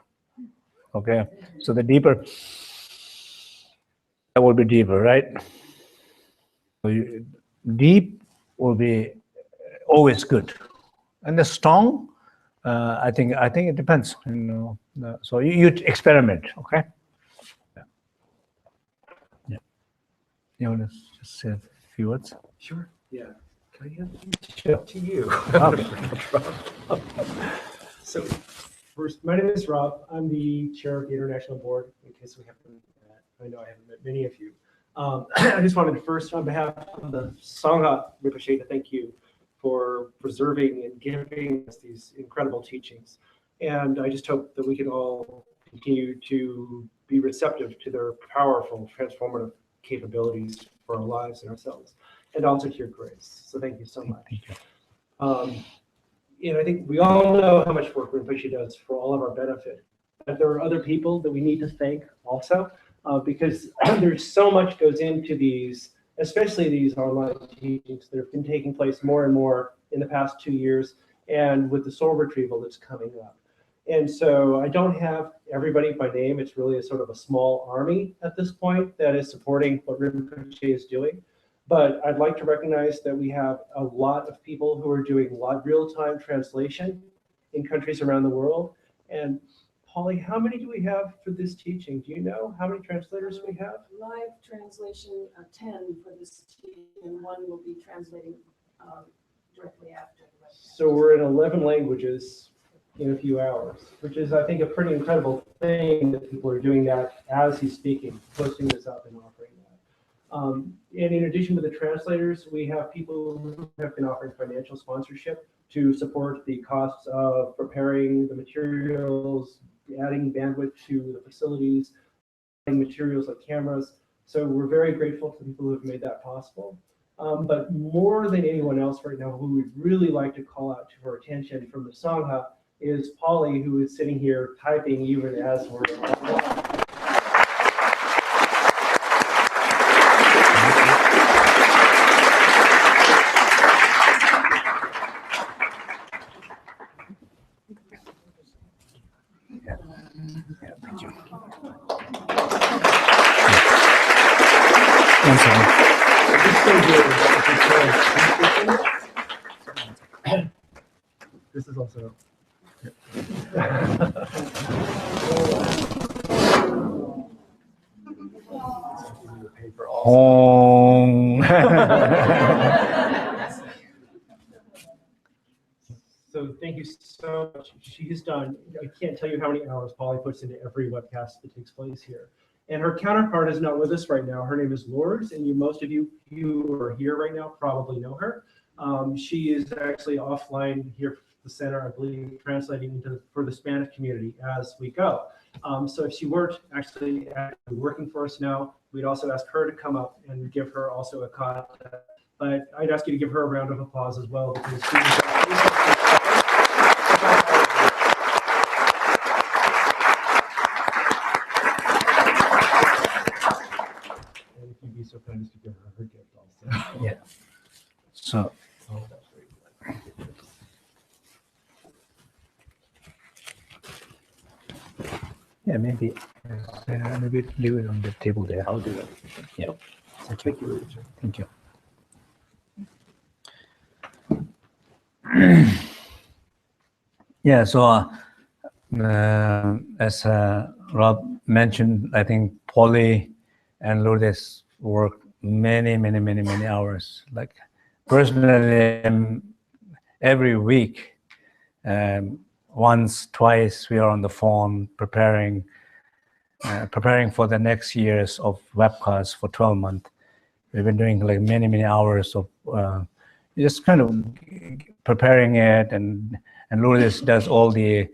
Okay, so the deeper, that will be deeper, right? So deep will be always good, and the strong, I think it depends. You know, so you experiment. Okay. Yeah. You want to just say a few words? Sure. Yeah. Can I hand Sure. to you? Rob. So, first, my name is Rob. I'm the chair of the International Board, in case we haven't met. I know I haven't met many of you. I just wanted to first, on behalf of the Sangha Rinpoche, to thank you for preserving and giving us these incredible teachings. And I just hope that we can all continue to be receptive to their powerful, transformative capabilities for our lives and ourselves, and also to your grace. So thank you so much. Thank you. And I think we all know how much work Rinpoche does for all of our benefit. But there are other people that we need to thank also, because there's so much goes into these, especially these online teachings that have been taking place more and more in the past 2 years, and with the soul retrieval that's coming up. And so I don't have everybody by name. It's really a sort of a small army at this point that is supporting what Rinpoche is doing. But I'd like to recognize that we have a lot of people who are doing real-time translation in countries around the world. And Polly, how many do we have for this teaching? Do you know how many translators we have? Live translation, 10 for this team, and one will be translating directly after. So we're in 11 languages in a few hours, which is, I think, a pretty incredible thing that people are doing that as he's speaking, posting this up and offering that. And in addition to the translators, we have people who have been offering financial sponsorship to support the costs of preparing the materials, adding bandwidth to the facilities, adding materials like cameras. So we're very grateful to the people who have made that possible. But more than anyone else right now, who we'd really like to call out to our attention from the Sangha is Polly, who is sitting here typing even as we're Thank you. One second. This is also. Hong. So thank you so much. She's done, I can't tell you how many hours Polly puts into every webcast that takes place here. And her counterpart is not with us right now. Her name is Lourdes, and most of you who are here right now probably know her. She is actually offline here at the center, I believe, translating for the Spanish community as we go. So if she weren't actually working for us now, we'd also ask her to come up and give her also a contact. But I'd ask you to give her a round of applause as well, because she is and if you'd be so kind as to give her her gift also. Yeah. So. Oh, that's very good. Yeah, maybe leave it on the table there. I'll do that. Yeah. Thank you, Richard. Thank you. Yeah, so as Rob mentioned, I think Polly and Lourdes work many hours. Like personally, every week, once, twice, we are on the phone preparing for the next years of webcasts for 12 months. We've been doing like many hours of just kind of preparing it, and Lourdes does all the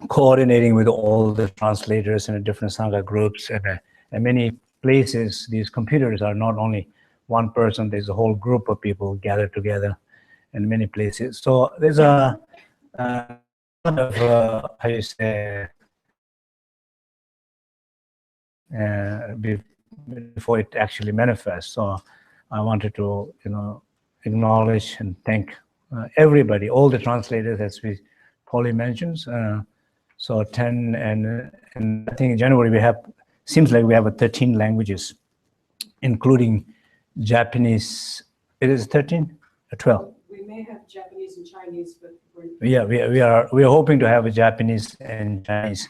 coordinating with all the translators in the different Sangha groups, and many places these computers are not only one person, there's a whole group of people gathered together in many places. So there's a lot of how you say before it actually manifests. So I wanted to acknowledge and thank everybody, all the translators, as Polly mentions. So 10 and I think in January we have, seems like we have 13 languages, including Japanese. It is 13 or 12. We may have Japanese and Chinese, but Yeah, we are hoping to have a Japanese and Chinese.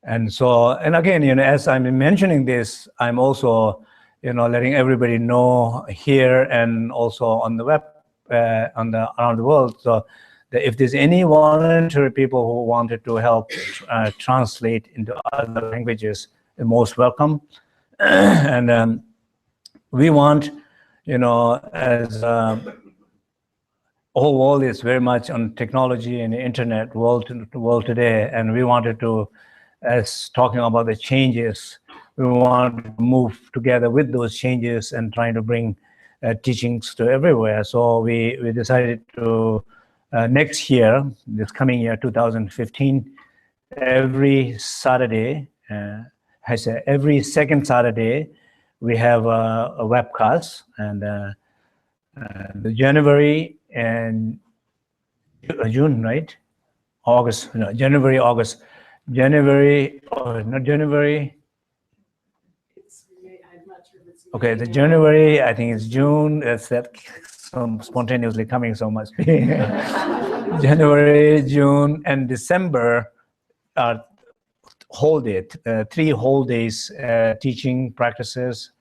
And so, and again, as I'm mentioning this, I'm also, letting everybody know here and also on the web, around the world. So that if there's any voluntary people who wanted to help translate into other languages, they're most welcome. And we want, as whole world is very much on technology and the internet world today, and we wanted to, as talking about the changes, we want to move together with those changes and trying to bring teachings to everywhere. So we decided to next year, this coming year, 2015, every Saturday, I say every second Saturday, we have a webcast, and the January and June, right? August, no, January, August. January, not January. I'm not sure if it's. Okay, the January, I think it's June. That's that spontaneously coming so much. January, June, and December are whole day, 3 whole days teaching practices,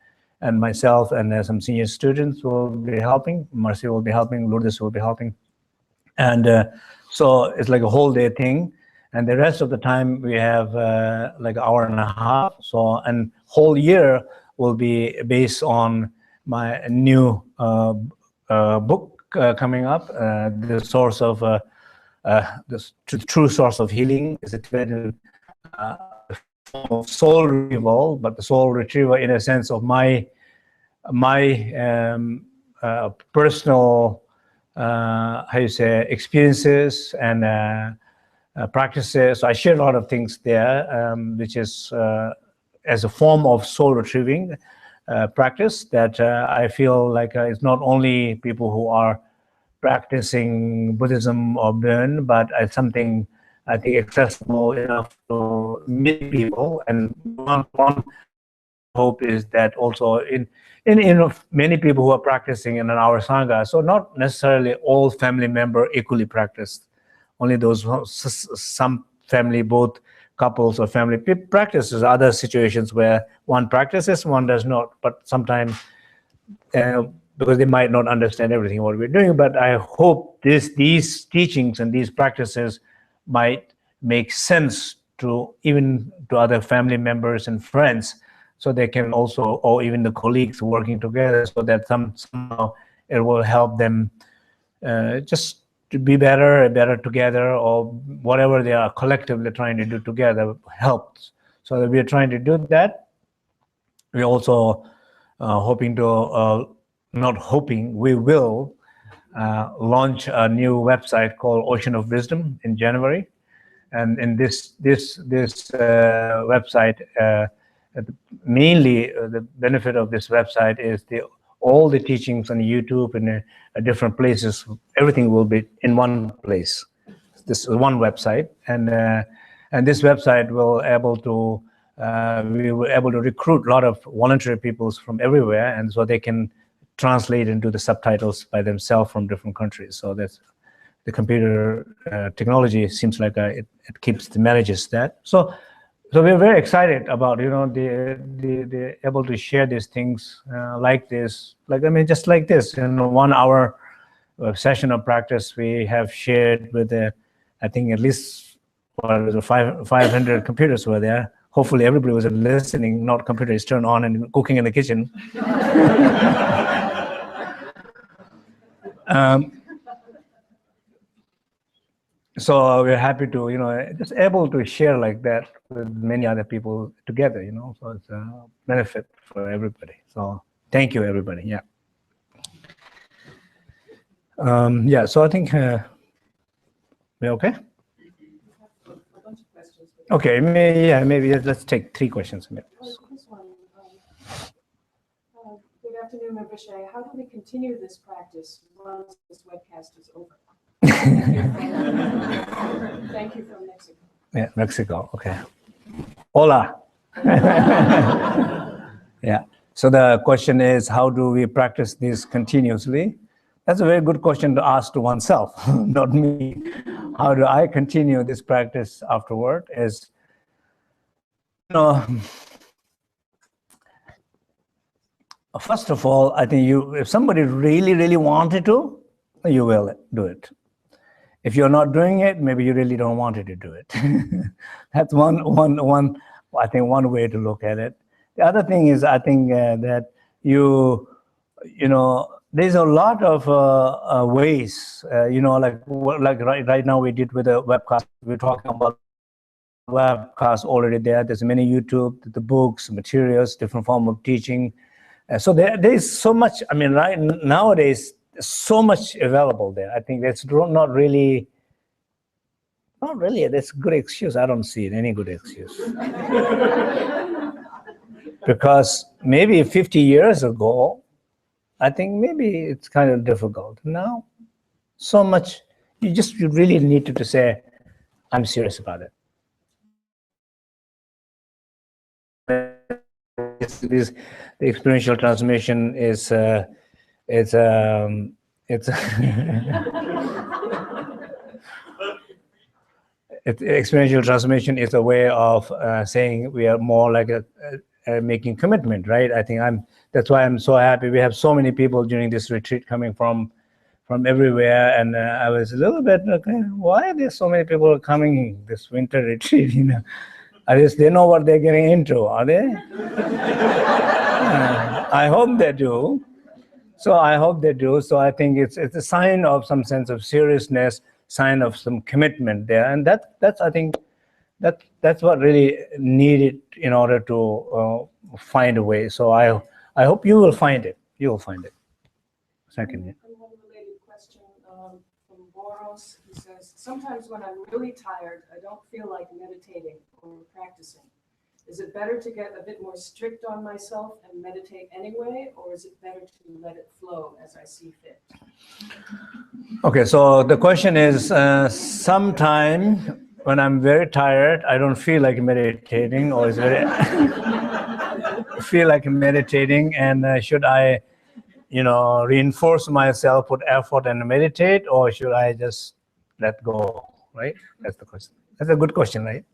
and myself and some senior students will be helping. Marcy will be helping. Lourdes will be helping, and so it's like a whole day thing. And the rest of the time we have like an hour and a half. So, and whole year will be based on my new book coming up. The source of the true source of healing is a Tibetan form of soul retrieval, but the soul retrieval in a sense of my personal how you say experiences and practices. So I share a lot of things there, which is as a form of soul retrieving practice that I feel like it's not only people who are practicing Buddhism or Burn, but it's something I think accessible enough to many people. And one hope is that also in many people who are practicing in our Sangha, so not necessarily all family member equally practice. Only those, some family, both couples or family practices. Other situations where one practices, one does not. But sometimes, because they might not understand everything what we're doing. But I hope these teachings and these practices might make sense to even to other family members and friends, so they can also, or even the colleagues working together, so that somehow it will help them just to be better together, or whatever they are collectively trying to do together helps. So that we are trying to do that. We're also hoping to, not hoping, we will launch a new website called Ocean of Wisdom in January. And in this website, mainly the benefit of this website is all the teachings on YouTube and different places, everything will be in one place. This is one website, and this website will we were able to recruit a lot of voluntary peoples from everywhere, and so they can translate into the subtitles by themselves from different countries. So that's the computer technology seems like it manages that. So we're very excited about the able to share these things like this. Like I mean, just like this, 1 hour session of practice we have shared with I think at least 500 computers were there. Hopefully everybody was listening, not computer is turned on and cooking in the kitchen. So we're happy to, just able to share like that with many other people together, so it's a benefit for everybody. So thank you, everybody. Yeah. Yeah, so I think we're okay? A bunch of questions. Okay, maybe let's take 3 questions. This one. Good afternoon, Rinpoche. How do we continue this practice once this webcast is over? Thank you from Mexico. Yeah, Mexico. Okay. Hola. Yeah. So the question is, how do we practice this continuously? That's a very good question to ask to oneself, not me. How do I continue this practice afterward? Is, first of all, I think if somebody really, really wanted to, you will do it. If you're not doing it, maybe you really don't want to do it. That's one way to look at it. The other thing is, I think that there's a lot of ways, like right now we did with a webcast. We're talking about webcast already there. There's many YouTube, the books, materials, different form of teaching. So there's so much. I mean, right nowadays, so much available there. I think that's not really. That's a good excuse. I don't see it any good excuse. Because maybe 50 years ago, I think maybe it's kind of difficult. Now, so much, you really need to say, I'm serious about it. The experiential transformation is experiential transformation is a way of saying we are more like making commitment, right? I think that's why I'm so happy. We have so many people during this retreat coming from everywhere, and I was a little bit, okay, why are there so many people coming this winter retreat? At least they know what they're getting into, are they? I hope they do. So I hope they do. So I think it's a sign of some sense of seriousness, sign of some commitment there, and that's I think that's what really needed in order to find a way. So I hope you will find it. You will find it. Second. And one related question from Boros. He says, sometimes when I'm really tired, I don't feel like meditating or practicing. Is it better to get a bit more strict on myself and meditate anyway, or is it better to let it flow as I see fit? Okay, so the question is, sometime when I'm very tired, I don't feel like meditating, or is very feel like meditating, and should I, reinforce myself, put effort and meditate, or should I just let go? Right? That's the question. That's a good question, right?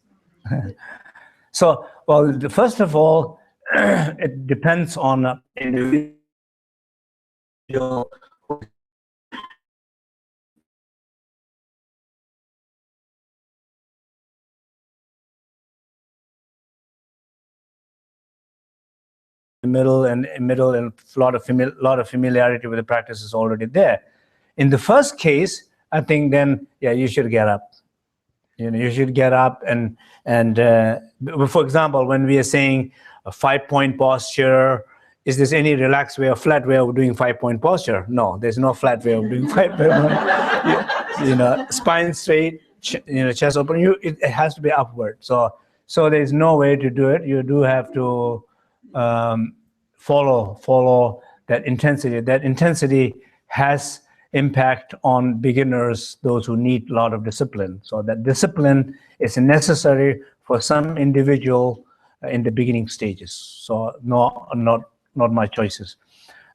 So, well, first of all, it depends on individual. Middle and a lot of familiarity with the practice is already there. In the first case, I think then you should get up. You should get up and for example, when we are saying a 5-point posture, is there any relaxed way or flat way of doing 5-point posture? No, there's no flat way of doing 5-point. Spine straight, chest open. It has to be upward. So there's no way to do it. You do have to follow that intensity. That intensity has impact on beginners, those who need a lot of discipline. So that discipline is necessary for some individual in the beginning stages. So not my choices.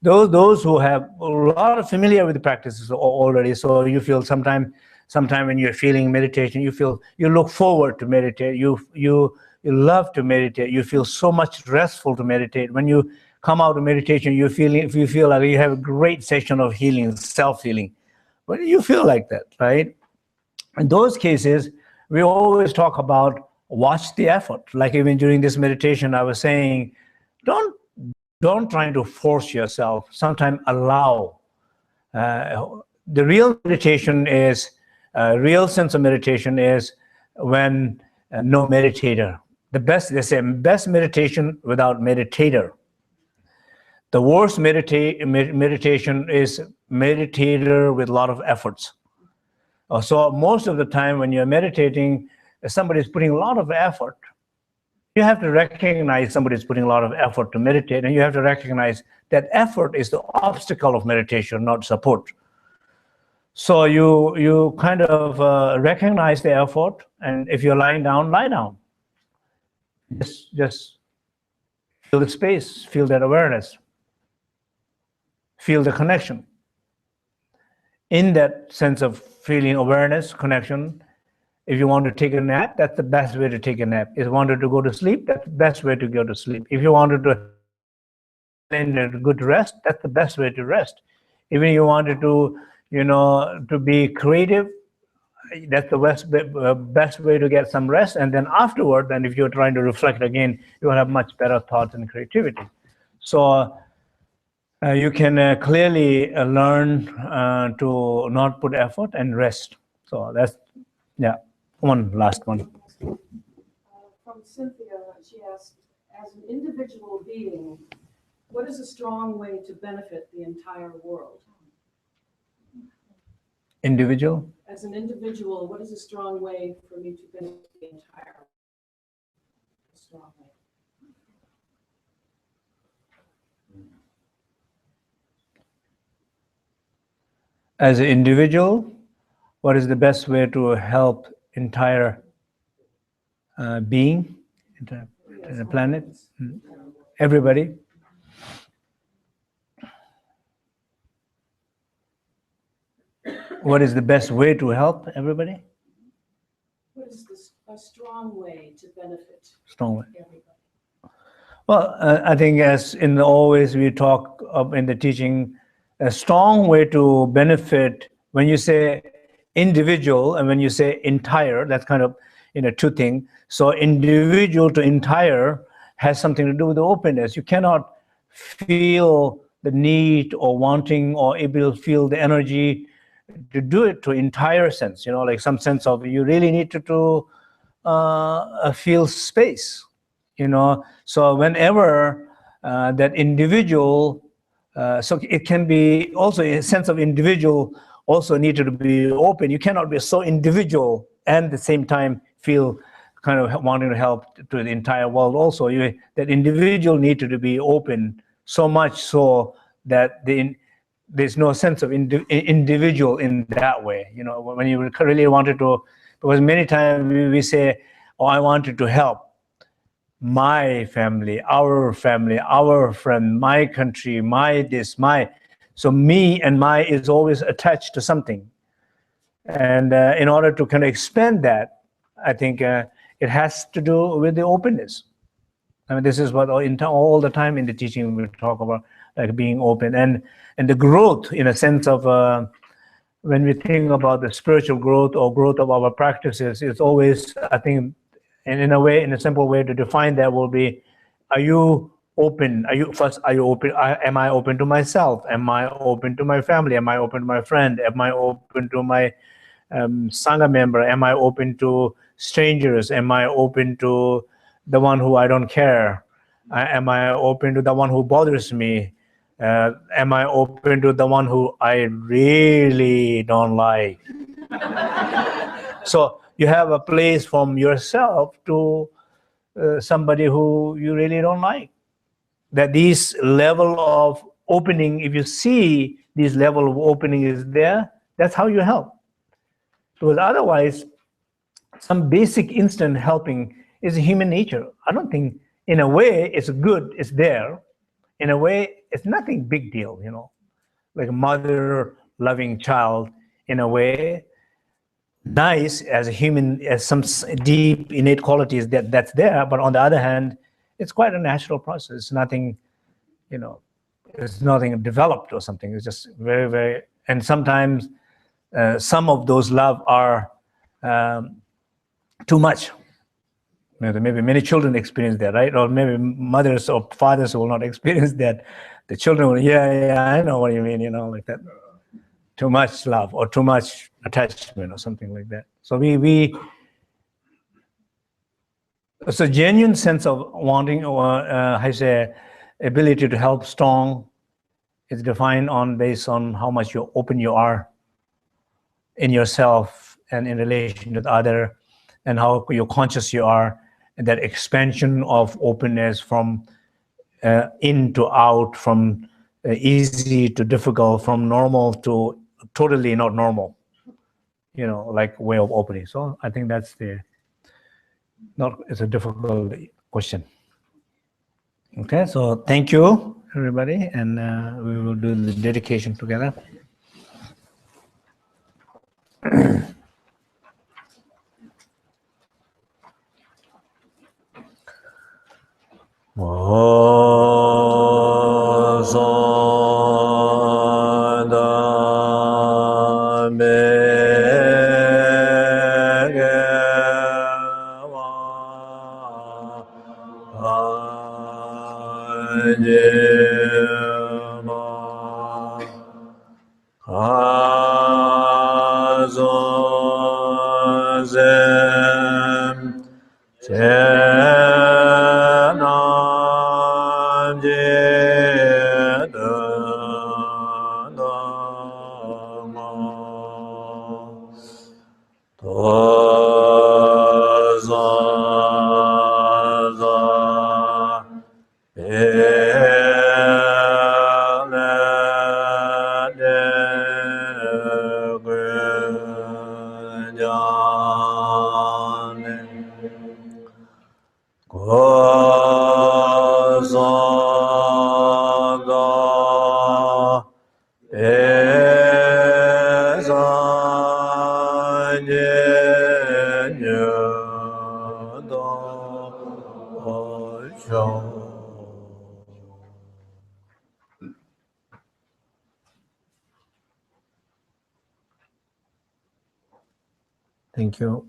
Those who have a lot of familiar with the practices already, so you feel sometime when you're feeling meditation, you look forward to meditate, you love to meditate, you feel so much restful to meditate. When you come out of meditation, you feel like you have a great session of healing, self-healing. But you feel like that, right? In those cases, we always talk about watch the effort. Like even during this meditation, I was saying, don't try to force yourself. Sometimes allow. The real meditation is, real sense of meditation is when no meditator. They say best meditation without meditator. The worst meditation is meditator with a lot of efforts. So most of the time when you're meditating, somebody's putting a lot of effort. You have to recognize somebody's putting a lot of effort to meditate, and you have to recognize that effort is the obstacle of meditation, not support. So you kind of recognize the effort, and if you're lying down, lie down. Just feel the space, feel that awareness, feel the connection. In that sense of feeling awareness, connection, if you want to take a nap, that's the best way to take a nap. If you wanted to go to sleep, that's the best way to go to sleep. If you wanted to find a good rest, that's the best way to rest. Even if you wanted to, to be creative, that's the best way to get some rest. And then afterward, then if you're trying to reflect again, you will have much better thoughts and creativity. So you can clearly learn to not put effort and rest. So that's, yeah. One last one. From Cynthia, she asked, as an individual being, what is a strong way to benefit the entire world? Individual? As an individual, what is a strong way for me to benefit the entire world? Strong way. As an individual, what is the best way to help entire being, entire planet, everybody? What is the best way to help everybody? What is a strong way to benefit Strong way. everybody? Well, I think as in always we talk of in the teaching, a strong way to benefit, when you say individual and when you say entire, that's kind of two things. So individual to entire has something to do with the openness. You cannot feel the need or wanting or able to feel the energy to do it to entire sense, like some sense of you really need to feel space, So whenever that individual, so it can be also a sense of individual also needed to be open. You cannot be so individual and at the same time feel kind of wanting to help to the entire world also. That individual needed to be open so much so that there's no sense of individual in that way. When you really wanted to, because many times we say, oh, I wanted to help my family, our friend, my country, my this, my. So me and my is always attached to something. And in order to kind of expand that, I think it has to do with the openness. I mean, this is what all the time in the teaching we talk about, like being open and the growth in a sense of when we think about the spiritual growth or growth of our practices, it's always, I think, and in a simple way to define that will be, are you open? Are you open? Am I open to myself? Am I open to my family? Am I open to my friend? Am I open to my Sangha member? Am I open to strangers? Am I open to the one who I don't care? Am I open to the one who bothers me? Am I open to the one who I really don't like? So you have a place from yourself to somebody who you really don't like. That this level of opening, if you see this level of opening is there, that's how you help. Because otherwise, some basic instant helping is human nature. I don't think, in a way, it's good, it's there. In a way, it's nothing big deal, you know, like a mother loving child in a way. Nice as a human, as some deep innate qualities that's there, but on the other hand, it's quite a natural process. It's nothing, you know, it's nothing developed or something. It's just very, very, and sometimes some of those love are too much. Maybe many children experience that, right? Or maybe mothers or fathers will not experience that. The children will, yeah, I know what you mean, you know, like that. Too much love or too much attachment or something like that. So it's a genuine sense of wanting, or I say, ability to help strong. It's defined based on how much open you are in yourself and in relation with other, and how conscious you are, and that expansion of openness from in to out, from easy to difficult, from normal to totally not normal, you know, like way of opening. So I think that's it's a difficult question. Okay, so thank you, everybody, and we will do the dedication together. Thank you.